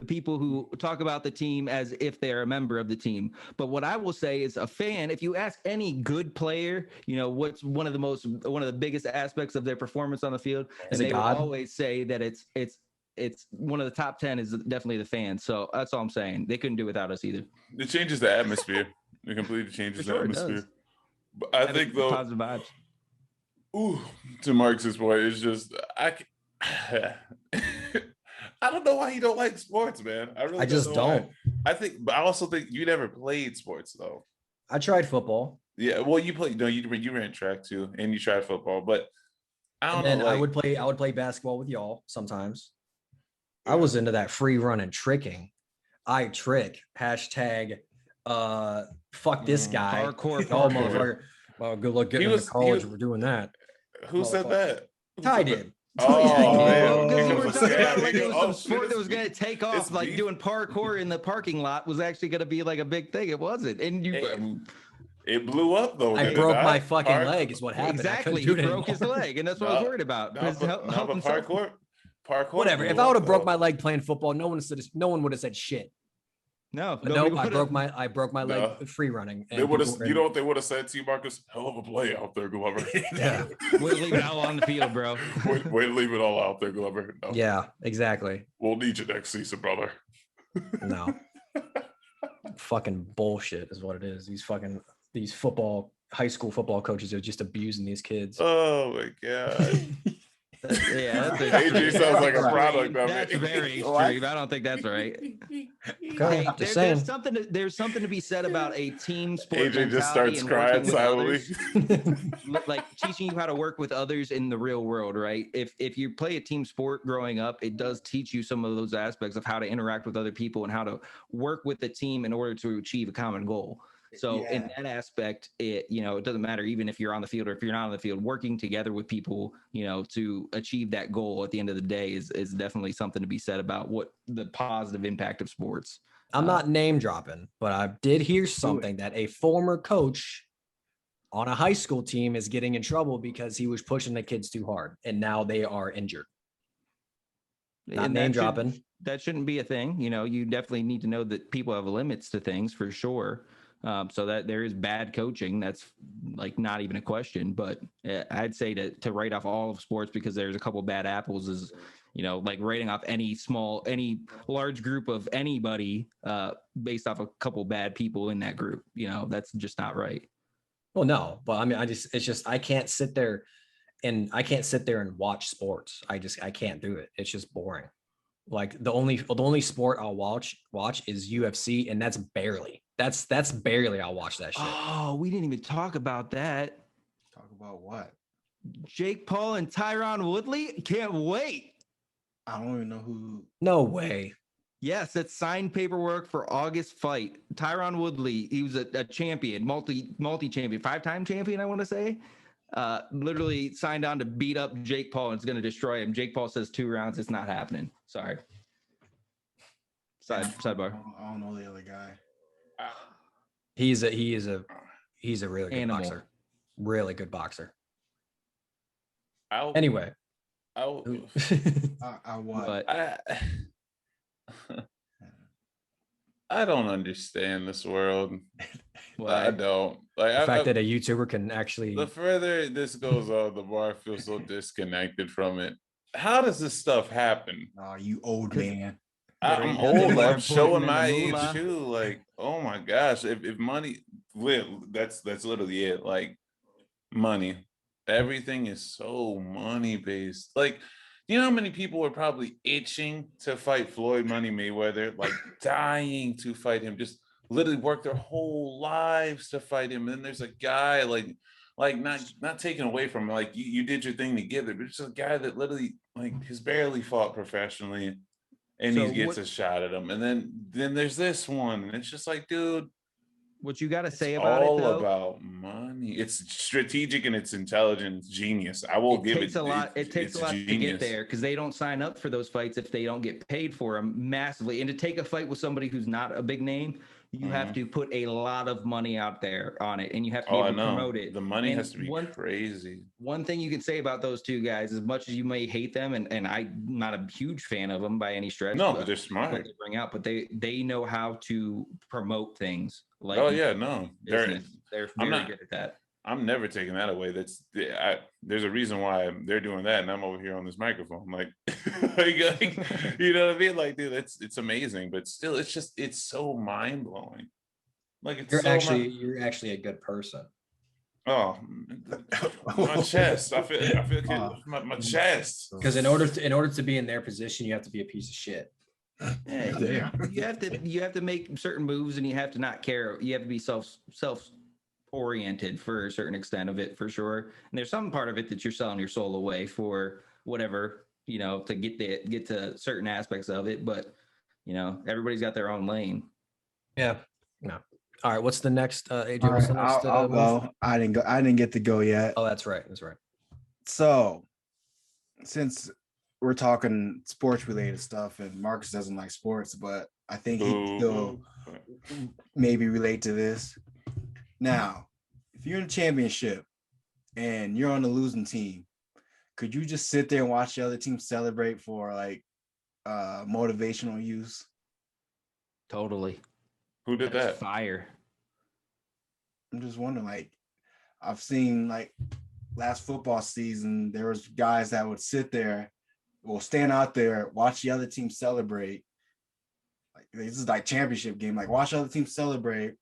people who talk about the team as if they're a member of the team. But what I will say is, a fan, if you ask any good player, what's one of the biggest aspects of their performance on the field, Is and it they will God? always say that it's one of the top 10 is definitely the fans. So that's all I'm saying. They couldn't do without us either. It changes the atmosphere. It completely changes For sure the it does. atmosphere. But I think though, Positive vibes. ooh, to Marx's point, it's just I don't know why you don't like sports, man. I really I just know why. don't. But I also think you never played sports though. I tried football, Yeah, well, you played. No, you ran track too, and you tried football. But I don't and then know. Like, I would play basketball with y'all sometimes. I was into that free run and tricking. I trick hashtag fuck this guy. Parkour, Oh, parkour. motherfucker. Well, good luck getting into college. We're doing that. Who said that? Ty did. Oh, man. Because you Here were comes a talking scam. about like it was Oh, some shit, sport that it's was going to beef. take off, It's like beef. doing parkour in the parking lot was actually going to be like a big thing. It wasn't, and you It blew up though. I did it broke not? my fucking leg is what happened. exactly I he couldn't do it broke his anymore. leg, and that's what I was worried about. No, Because but parkour. Whatever. blew If I would up, have broke though. my leg playing football, no one would have said shit. No, But nobody no, I would've. broke my leg No. free running. They would have. people- You know what they would have said to you, Marcus? Hell of a play out there, Glover. Yeah. We'll leave it all on the field, bro. Wait, leave it all out there, Glover. No. Yeah, exactly. We'll need you next season, brother. No. Fucking bullshit is what it is. These high school football coaches are just abusing these kids. Oh my god. Yeah, that's AJ sounds like a product of That's it. very What? extreme. I don't think that's right. Okay, Hey, just saying. there's something to be said about a team sport. AJ just mentality starts and crying working with silently. others. Like teaching you how to work with others in the real world, right? If you play a team sport growing up, it does teach you some of those aspects of how to interact with other people and how to work with the team in order to achieve a common goal. So in that aspect, it doesn't matter even if you're on the field or if you're not on the field, working together with people, to achieve that goal at the end of the day is definitely something to be said about what the positive impact of sports. I'm not name dropping, but I did hear something that a former coach on a high school team is getting in trouble because he was pushing the kids too hard, and now they are injured. Not And name that should- dropping. That shouldn't be a thing. You definitely need to know that people have limits to things for sure. So that there is bad coaching. That's like not even a question, but I'd say to write off all of sports because there's a couple bad apples is, like writing off any large group of anybody based off a couple bad people in that group. That's just not right. Well, no, but I mean, I can't sit there and watch sports. I can't do it. It's just boring. Like the only sport I'll watch is UFC, and that's barely I'll watch that shit. Oh, we didn't even talk about that. Talk about what? Jake Paul and Tyron Woodley. Can't wait. I don't even know who. No way. Yes, it's signed paperwork for August fight. Tyron Woodley, he was a champion, multi-champion, 5-time champion, I want to say. Literally signed on to beat up Jake Paul and it's going to destroy him. Jake Paul says 2 rounds. It's not happening. Sorry. Sidebar. I don't know the other guy. He's a really good Animal. boxer. Really good boxer. I'll, Anyway. I'll, I what? But I don't understand this world. well, I don't. Like The fact that a YouTuber can actually the further this goes on, the more I feel so disconnected from it. How does this stuff happen? Oh, you old man. I'm Nothing old. more I'm important showing than my the age moolah. too. Like, oh my gosh, if money, that's literally it. Like, money. Everything is so money based. Like, you know how many people were probably itching to fight Floyd Money Mayweather, like dying to fight him, just literally worked their whole lives to fight him. And then there's a guy like not taken away from him, like you did your thing to get it, but it's just a guy that literally like has barely fought professionally, and So he gets what- a shot at him. And then there's this one, and it's just like, dude, what you got to it's say about all it, though, about money. It's strategic and it's intelligence, genius. I will give takes it a lot. It takes it's a lot to genius. get there because they don't sign up for those fights if they don't get paid for them massively. And to take a fight with somebody who's not a big name, you have to put a lot of money out there on it, and you have to be Oh, I able to know. promote it. The money And has to be crazy. One thing you can say about those two guys, as much as you may hate them, and I'm not a huge fan of them by any stretch. No, but they're what smart. they bring out, but they know how to promote things. Like Oh yeah, no, they're I'm very not- good at that. I'm never taking that away. There's a reason why they're doing that, and I'm over here on this microphone, like, like, you know what I mean? Like, dude, it's amazing, but still, it's so mind blowing. Like, it's you're so actually a good person. oh, my chest. I feel my chest. Because in order to be in their position, you have to be a piece of shit. Hey, Damn. you have to make certain moves, and you have to not care. You have to be self oriented for a certain extent of it, for sure. And there's some part of it that you're selling your soul away for whatever to get to certain aspects of it. But, everybody's got their own lane. Yeah. No. All right. What's the next, AJ? All What's right, the next? I'll move? go. I didn't get to go yet. Oh, that's right. That's right. So, since we're talking sports related stuff, and Marcus doesn't like sports, but I think he still maybe relate to this. Now, if you're in a championship and you're on the losing team, could you just sit there and watch the other team celebrate for like motivational use? Totally. Who did That's that? Fire. I'm just wondering, like, I've seen like last football season, there was guys that would sit there, will stand out there, watch the other team celebrate. Like this is like championship game, like watch other teams celebrate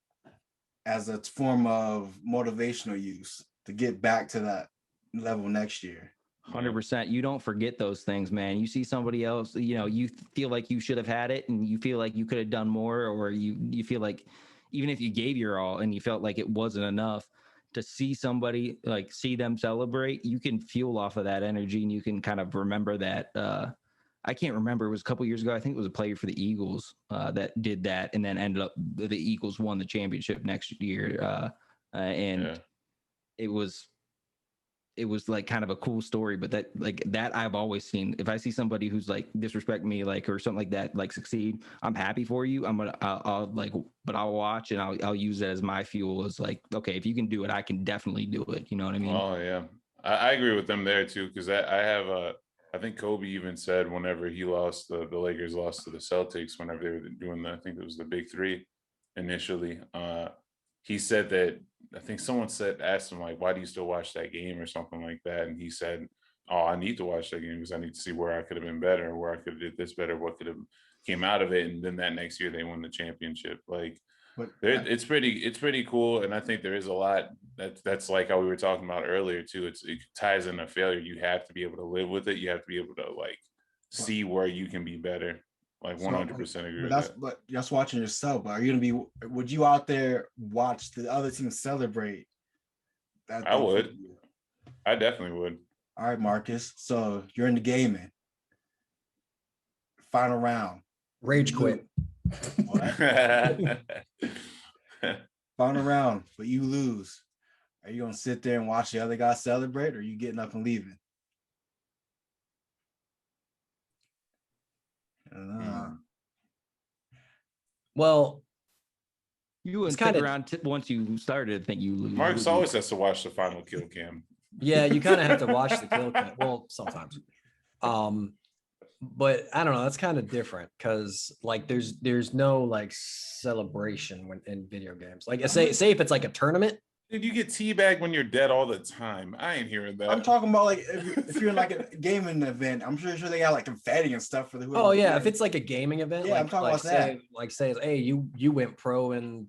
as a form of motivational use to get back to that level next year. 100%. You don't forget those things, man. You see somebody else, you feel like you should have had it and you feel like you could have done more, or you feel like even if you gave your all and you felt like it wasn't enough, to see somebody like see them celebrate, you can fuel off of that energy and you can kind of remember that. I can't remember. It was a couple years ago. I think it was a player for the Eagles that did that and then ended up the Eagles won the championship next year. It was like kind of a cool story, but that I've always seen. If I see somebody who's like disrespect me, like, or something like that, like succeed, I'm happy for you. I'll watch and I'll use it as my fuel. As like, okay, if you can do it, I can definitely do it. You know what I mean? Oh yeah, I agree with them there too. Cause I think Kobe even said whenever he lost, the Lakers lost to the Celtics, whenever they were doing I think it was the big three initially. He said that, I think someone asked him like, why do you still watch that game or something like that? And he said, oh, I need to watch that game because I need to see where I could have been better, where I could have did this better, what could have came out of it. And then that next year they won the championship. Like it's pretty cool. And I think there is a lot that's like how we were talking about earlier too. It ties into failure. You have to be able to live with it. You have to be able to like see where you can be better. Like 100% agree with that. But just watching yourself. But would you out there watch the other team celebrate? I would. I definitely would. All right, Marcus. So you're in the gaming. Final round. Rage quit. Final round, but you lose. Are you gonna sit there and watch the other guy celebrate, or are you getting up and leaving? Well, you wouldn't stick around once you started. I think you lose. Marcus always has to watch the final kill cam. Yeah, you kind of have to watch the kill cam. Well, sometimes. But I don't know. That's kind of different because like there's no like celebration when in video games. Like say if it's like a tournament. Dude, you get teabagged when you're dead all the time. I ain't hearing that. I'm talking about like if you're in like a gaming event, I'm sure they got like confetti and stuff for the. Oh yeah, if it's like a gaming event, yeah, like, I'm talking about that. Like say, hey, you went pro in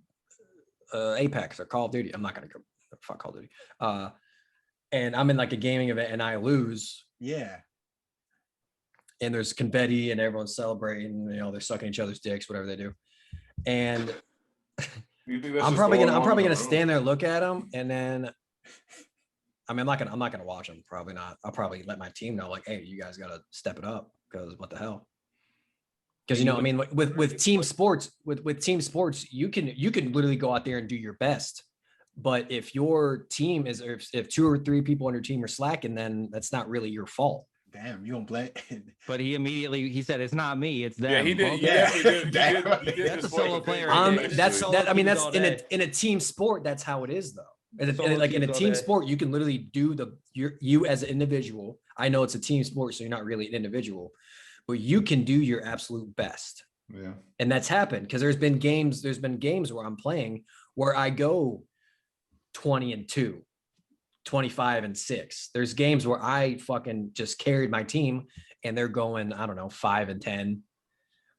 Apex or Call of Duty. I'm not gonna go fuck Call of Duty. And I'm in like a gaming event and I lose. Yeah. And there's confetti and everyone's celebrating. They're sucking each other's dicks, whatever they do. And I'm probably gonna stand there, look at them, and then I'm not gonna watch them. Probably not. I'll probably let my team know, like, hey, you guys gotta step it up because what the hell? Because with team sports, with team sports, you can literally go out there and do your best. But if your team is, if 2 or 3 people on your team are slacking, then that's not really your fault. Damn, you don't blame. But he said it's not me, it's them. Yeah, he did. Yeah, he did. That's a solo player. That's in a team sport. That's how it is, though. In a team sport, you can literally do you as an individual. I know it's a team sport, so you're not really an individual, but you can do your absolute best. Yeah, and that's happened because there's been games where I'm playing where I go 20-2. 25-6. There's games where I fucking just carried my team and they're going, I don't know, 5-10,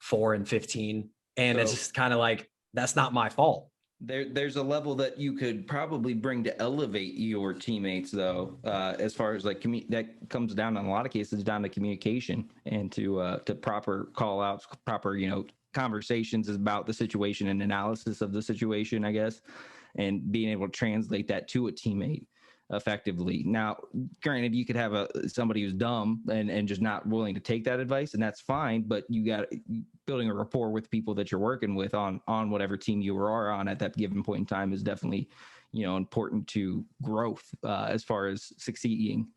4-15. And it's just kind of like, that's not my fault. There's a level that you could probably bring to elevate your teammates though, as far as like that comes down in a lot of cases down to communication and to proper call outs, proper, conversations about the situation and analysis of the situation, I guess, and being able to translate that to a teammate. effectively. Now, granted, you could have somebody who's dumb and just not willing to take that advice, and that's fine. But you got building a rapport with people that you're working with on whatever team you are on at that given point in time is definitely, important to growth as far as succeeding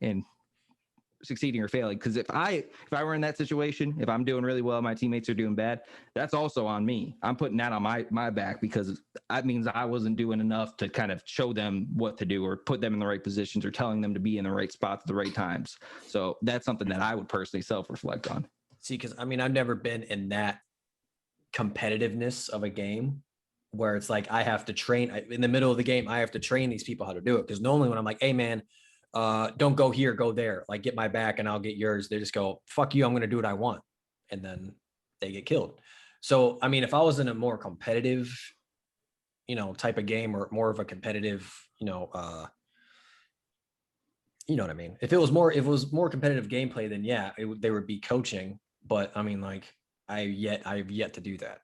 or failing. Because if I were in that situation, if I'm doing really well, my teammates are doing bad, that's also on me. I'm putting that on my back, because that means I wasn't doing enough to kind of show them what to do or put them in the right positions or telling them to be in the right spots at the right times. So that's something that I would personally self-reflect on. See, because I've never been in that competitiveness of a game where it's like I have to train in the middle of the game. I have to train these people how to do it, because normally when I'm like, hey man, don't go here, go there, like get my back and I'll get yours, they just go, fuck you, I'm going to do what I want, and then they get killed. So if I was in a more competitive type of game, or more of a competitive you know what I mean, if it was more competitive gameplay, then yeah, they would be coaching. But I've yet to do that.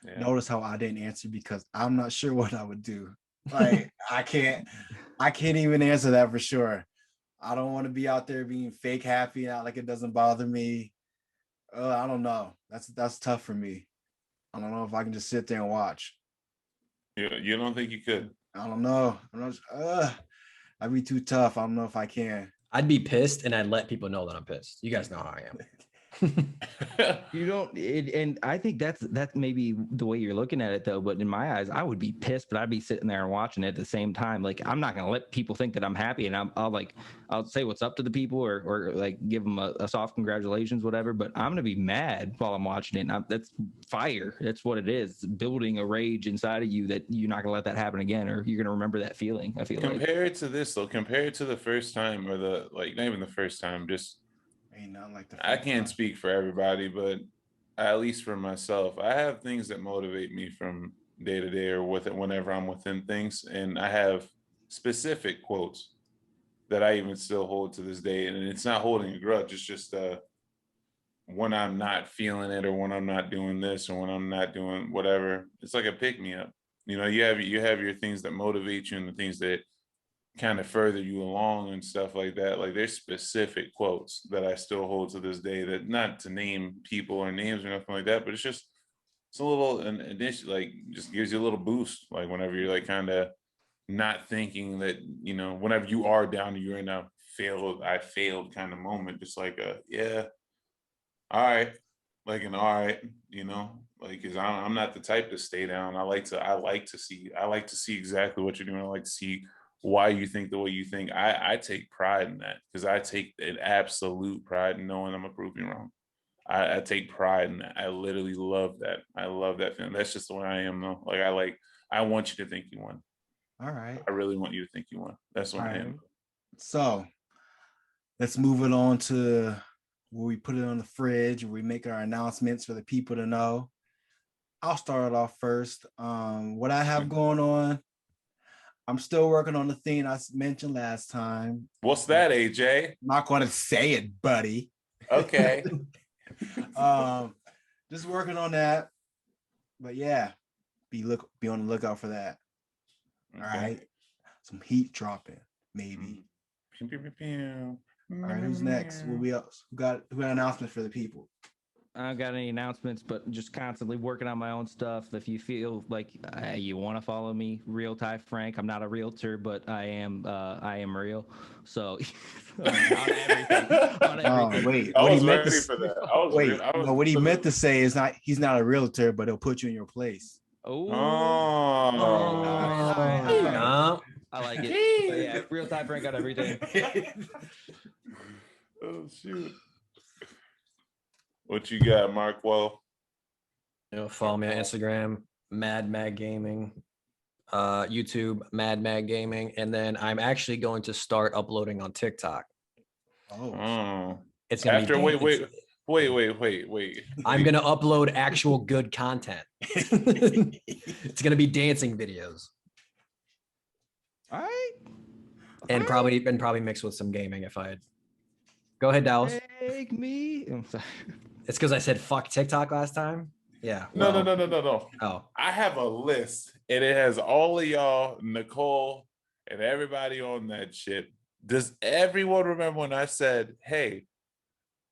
Yeah. Notice how I didn't answer, because I'm not sure what I would do. Like I can't even answer that for sure. I don't want to be out there being fake happy, out like it doesn't bother me. I don't know. That's tough for me. I don't know if I can just sit there and watch. You don't think you could? I don't know. I'd be too tough. I don't know if I can. I'd be pissed, and I'd let people know that I'm pissed. You guys know how I am. You don't, and I think that's maybe the way you're looking at it though. But in my eyes, I would be pissed, but I'd be sitting there and watching it at the same time. Like I'm not gonna let people think that I'm happy, and I'll say what's up to the people, or like give them a soft congratulations, whatever. But I'm gonna be mad while I'm watching it. And that's fire. That's what it is. It's building a rage inside of you that you're not gonna let that happen again, or you're gonna remember that feeling. I feel compare it to this though. Compare it to the first time, or not even the first time, just. I can't speak for everybody, but at least for myself, I have things that motivate me from day to day or whenever I'm within things. And I have specific quotes that I even still hold to this day. And it's not holding a grudge. It's just when I'm not feeling it, or when I'm not doing this, or when I'm not doing whatever, it's like a pick me up. You have your things that motivate you, and the things that kind of further you along and stuff like that. Like there's specific quotes that I still hold to this day, that not to name people or names or nothing like that, but it's a little, an addition, like just gives you a little boost. Like whenever you're like kind of not thinking that, whenever you are down, you're in a I failed kind of moment, just like yeah, all right, like an all right, like, cause I'm not the type to stay down. I like to see exactly what you're doing. I like to see why you think the way you think. I take pride in that, because I take an absolute pride in knowing I'm a proving wrong. I take pride in that. I literally love that. I love that feeling. That's just the way I am though. I want you to think you won. All right. I really want you to think you won. That's what I am. So let's move it on to where we put it on the fridge, where we make our announcements for the people to know. I'll start it off first. What I have going on, I'm still working on the thing I mentioned last time. What's that, AJ? I'm not going to say it, buddy. Okay. Just working on that. But yeah, be on the lookout for that. Okay. All right. Some heat dropping, maybe. All right, who's next? Who else? Who got announcements for the people? I don't got any announcements, but just constantly working on my own stuff. If you feel like you want to follow me, Real Ty Frank. I'm not a realtor, but I am real. So on everything. Oh wait, I was ready for that. What he meant to say is he's not a realtor, but he'll put you in your place. Oh. I like it. But yeah, Real Ty Frank on everything. Oh shoot. What you got, Markwell? Follow me on Instagram, Mad Mag Gaming, YouTube, Mad Mag Gaming, and then I'm actually going to start uploading on TikTok. Oh. It's gonna be wait. I'm gonna upload actual good content. It's gonna be dancing videos. All right. And probably mixed with some gaming if I had. Go ahead, Dallas. Take me. I'm sorry. It's because I said fuck TikTok last time. Yeah. Well, no. Oh. I have a list, and it has all of y'all, Nicole, and everybody on that shit. Does everyone remember when I said, "Hey,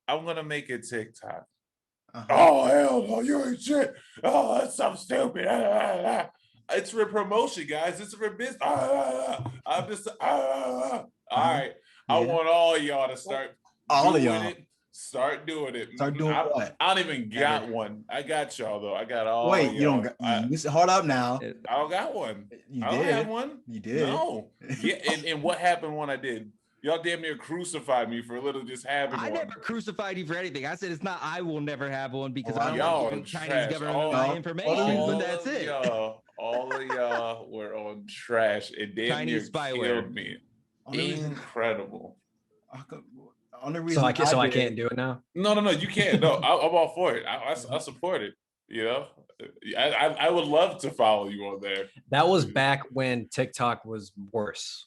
I'm gonna make a TikTok"? Oh hell no, you ain't shit. Oh, that's so stupid. It's for promotion, guys. It's for business. I'm just all right. I want all y'all to start doing it. Start doing it. Start doing what? I don't even got one. I got y'all though. I got all. Wait, you don't got, hold up now. I don't got one. You I don't did. have one. You did. No. Yeah, and what happened when I did? Y'all damn near crucified me for literally just having one. I never crucified you for anything. I said it's not. I will never have one because I don't y'all want giving Chinese government my information. But that's it. All of y'all were on trash. It damn near killed me. Incredible. So I can't do it now. No, you can't. No, I'm all for it. I support it. You know, I would love to follow you on there. That was back when TikTok was worse.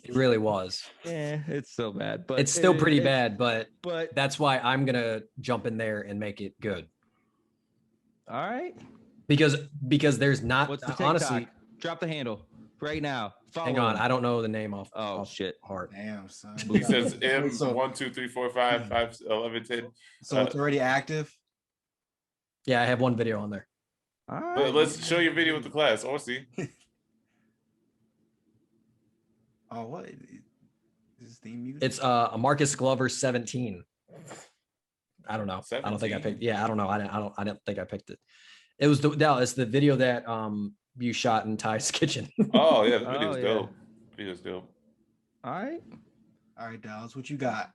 It really was. Yeah, it's so bad, but it's still pretty bad. But that's why I'm gonna jump in there and make it good. All right. Because there's not. What's the TikTok? Honestly, drop the handle right now. Hang on, I don't know the name off. Shit. Heart. Damn, son. He says M 1 2 3 4 5 5 11 10. So it's already active. Yeah, I have one video on there. All right. Let's show your video with the class. Orsi. Oh, what is this theme music? It's a Marcus Glover 17. I don't know. 17? I don't think I picked. Yeah, I don't know. I didn't think I picked it. It was it's the video that you shot in Ty's kitchen. Oh yeah, the video's dope. Video's dope. All right, Dallas, what you got?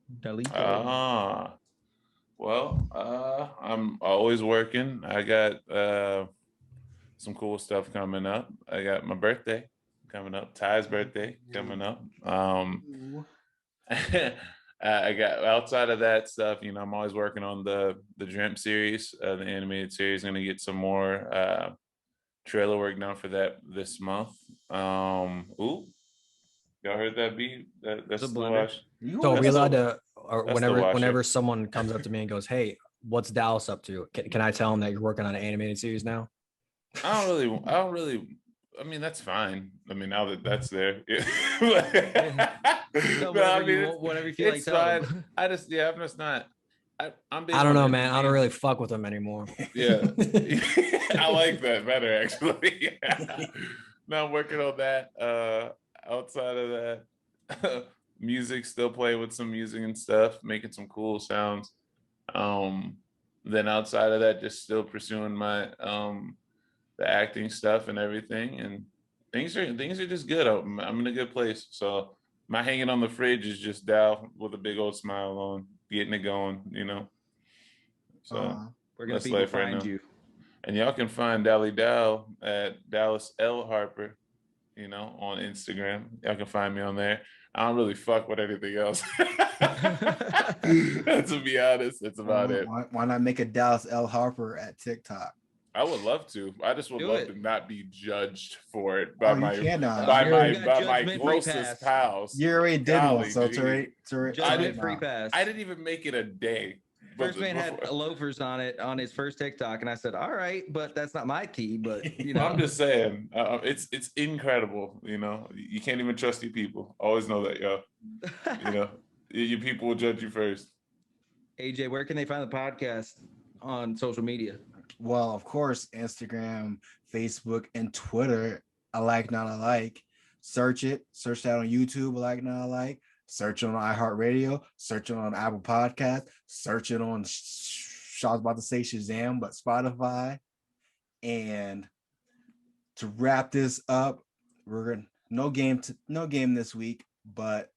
Well, I'm always working. I got some cool stuff coming up. I got my birthday coming up. Ty's birthday coming up. I got outside of that stuff, you know, I'm always working on the Dreamt series, the animated series. Going to get some more trailer work done for that this month. Y'all heard that beat? That's the wash. So are we allowed to, or whenever someone comes up to me and goes, "Hey, what's Dallas up to?" Can I tell them that you're working on an animated series now? I don't really. I mean, that's fine. I mean, now that that's there, whatever you feel like. Fine. I'm just not. I don't know, man. I don't really fuck with them anymore. Yeah, I like that better actually. Now I'm working on that. Outside of that, music, still play with some music and stuff, making some cool sounds. Then outside of that, just still pursuing my the acting stuff and everything, and things are just good. I'm in a good place. So my hanging on the fridge is just Dal with a big old smile on, getting it going, you know. So we're gonna people find you, and y'all can find Dally Dal at Dallas L Harper, you know, on Instagram. Y'all can find me on there. I don't really fuck with anything else. To be honest, that's about it. Why not make a Dallas L Harper at TikTok? I would love to. I just would love to not be judged for it by my my closest pals. You already did one, so it's already free pass. I didn't even make it a day. First man had loafers on it on his first TikTok, and I said, "All right, but that's not my tea." But you know, I'm just saying, it's incredible. You know, you can't even trust your people. Always know that, yo. You know, your people will judge you first. AJ, where can they find the podcast on social media? Well, of course, Instagram, Facebook, and Twitter. Alike Not Alike. Search that on YouTube. Alike Not Alike. Search it on iHeartRadio. Search it on Apple Podcast. Search it on. I was about to say Shazam, but Spotify. And to wrap this up, we're gonna no game this week, but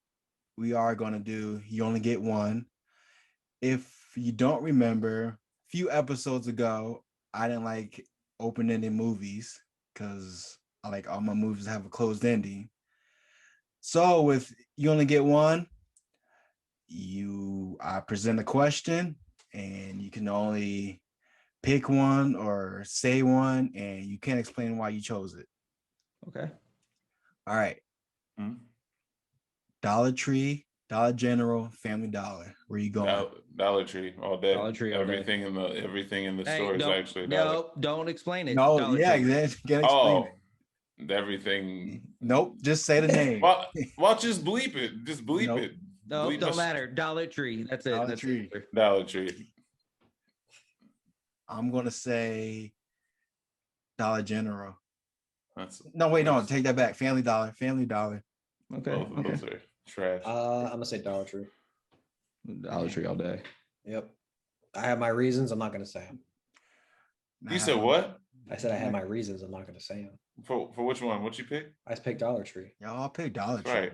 we are gonna do You Only Get One. If you don't remember, a few episodes ago, I didn't like open-ended movies because I like all my movies have a closed ending. So with You Only Get One, I present a question and you can only pick one or say one, and you can't explain why you chose it. Okay. All right. Dollar Tree, Dollar General, Family Dollar. Where you going? Dollar Tree all day. Dollar Tree all everything day. in the store is actually Dollar. No, don't explain it. No, Dollar yeah, Tree. you can't explain it. everything. Nope, just say the name. Well, just bleep it. Just bleep Nope. it. No, Bleep don't us- matter. Dollar Tree. That's it. Dollar That's Tree. it. Dollar Tree. I'm gonna say Dollar General. That's No, wait, no, take that back. Family Dollar. Family Dollar. Okay. both of Okay. those are trash. I'm gonna say Dollar Tree. Dollar Tree all day. Yep. I have my reasons. I'm not gonna say them. You said what? I said I had my reasons. I'm not gonna say them. For which one? What you pick? I picked Dollar Tree. Y'all pick Dollar That's Tree. right.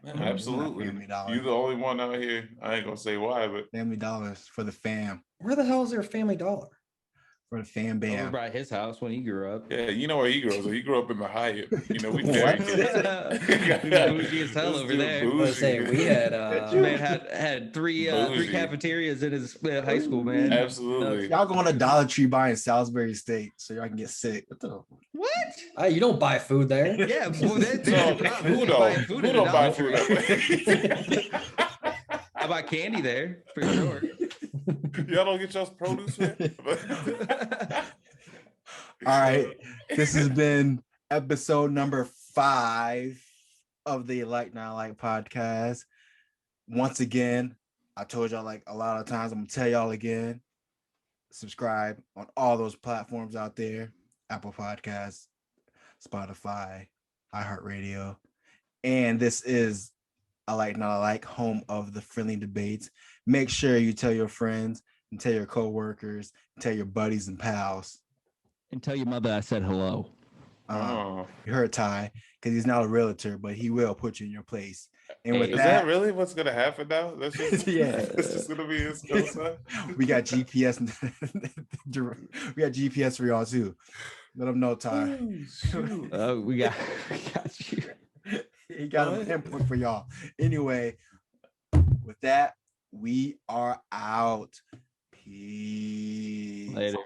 Mm, Absolutely. Family Dollar. You the only one out here. I ain't gonna say why, but Family Dollars for the fam. Where the hell is there a Family Dollar? For the fam Over bam. by his house when he grew up. yeah, you know where he grows up. He grew up in the Hyatt. You know, we What? very Bougie as hell This over dude there. I was gonna say we had Man had three Bougie. cafeterias in his high school, man. Absolutely. Y'all going to Dollar Tree buying Salisbury steak so y'all can get sick. What? you don't buy food there. Yeah, well, So, who don't? Who don't buy food that way? I buy candy there for sure. Y'all don't get y'all's produce there? All right. This has been episode number 5 of the Like Not Like podcast. Once again, I told y'all like a lot of times, I'm gonna tell y'all again. Subscribe on all those platforms out there: Apple Podcasts, Spotify, iHeartRadio. And this is I Like Not Like, home of the friendly debates. Make sure you tell your friends and tell your coworkers, tell your buddies and pals. And tell your mother I said hello. Oh. You heard Ty, because he's not a realtor, but he will put you in your place. And with Is that really what's gonna happen now? That's just, Yeah. This is gonna be his co-sign? we got GPS. We got GPS for y'all too. Let them know, Ty. Shoot. Oh, we got you. He got an input for y'all. Anyway, with that, we are out. Peace. Later.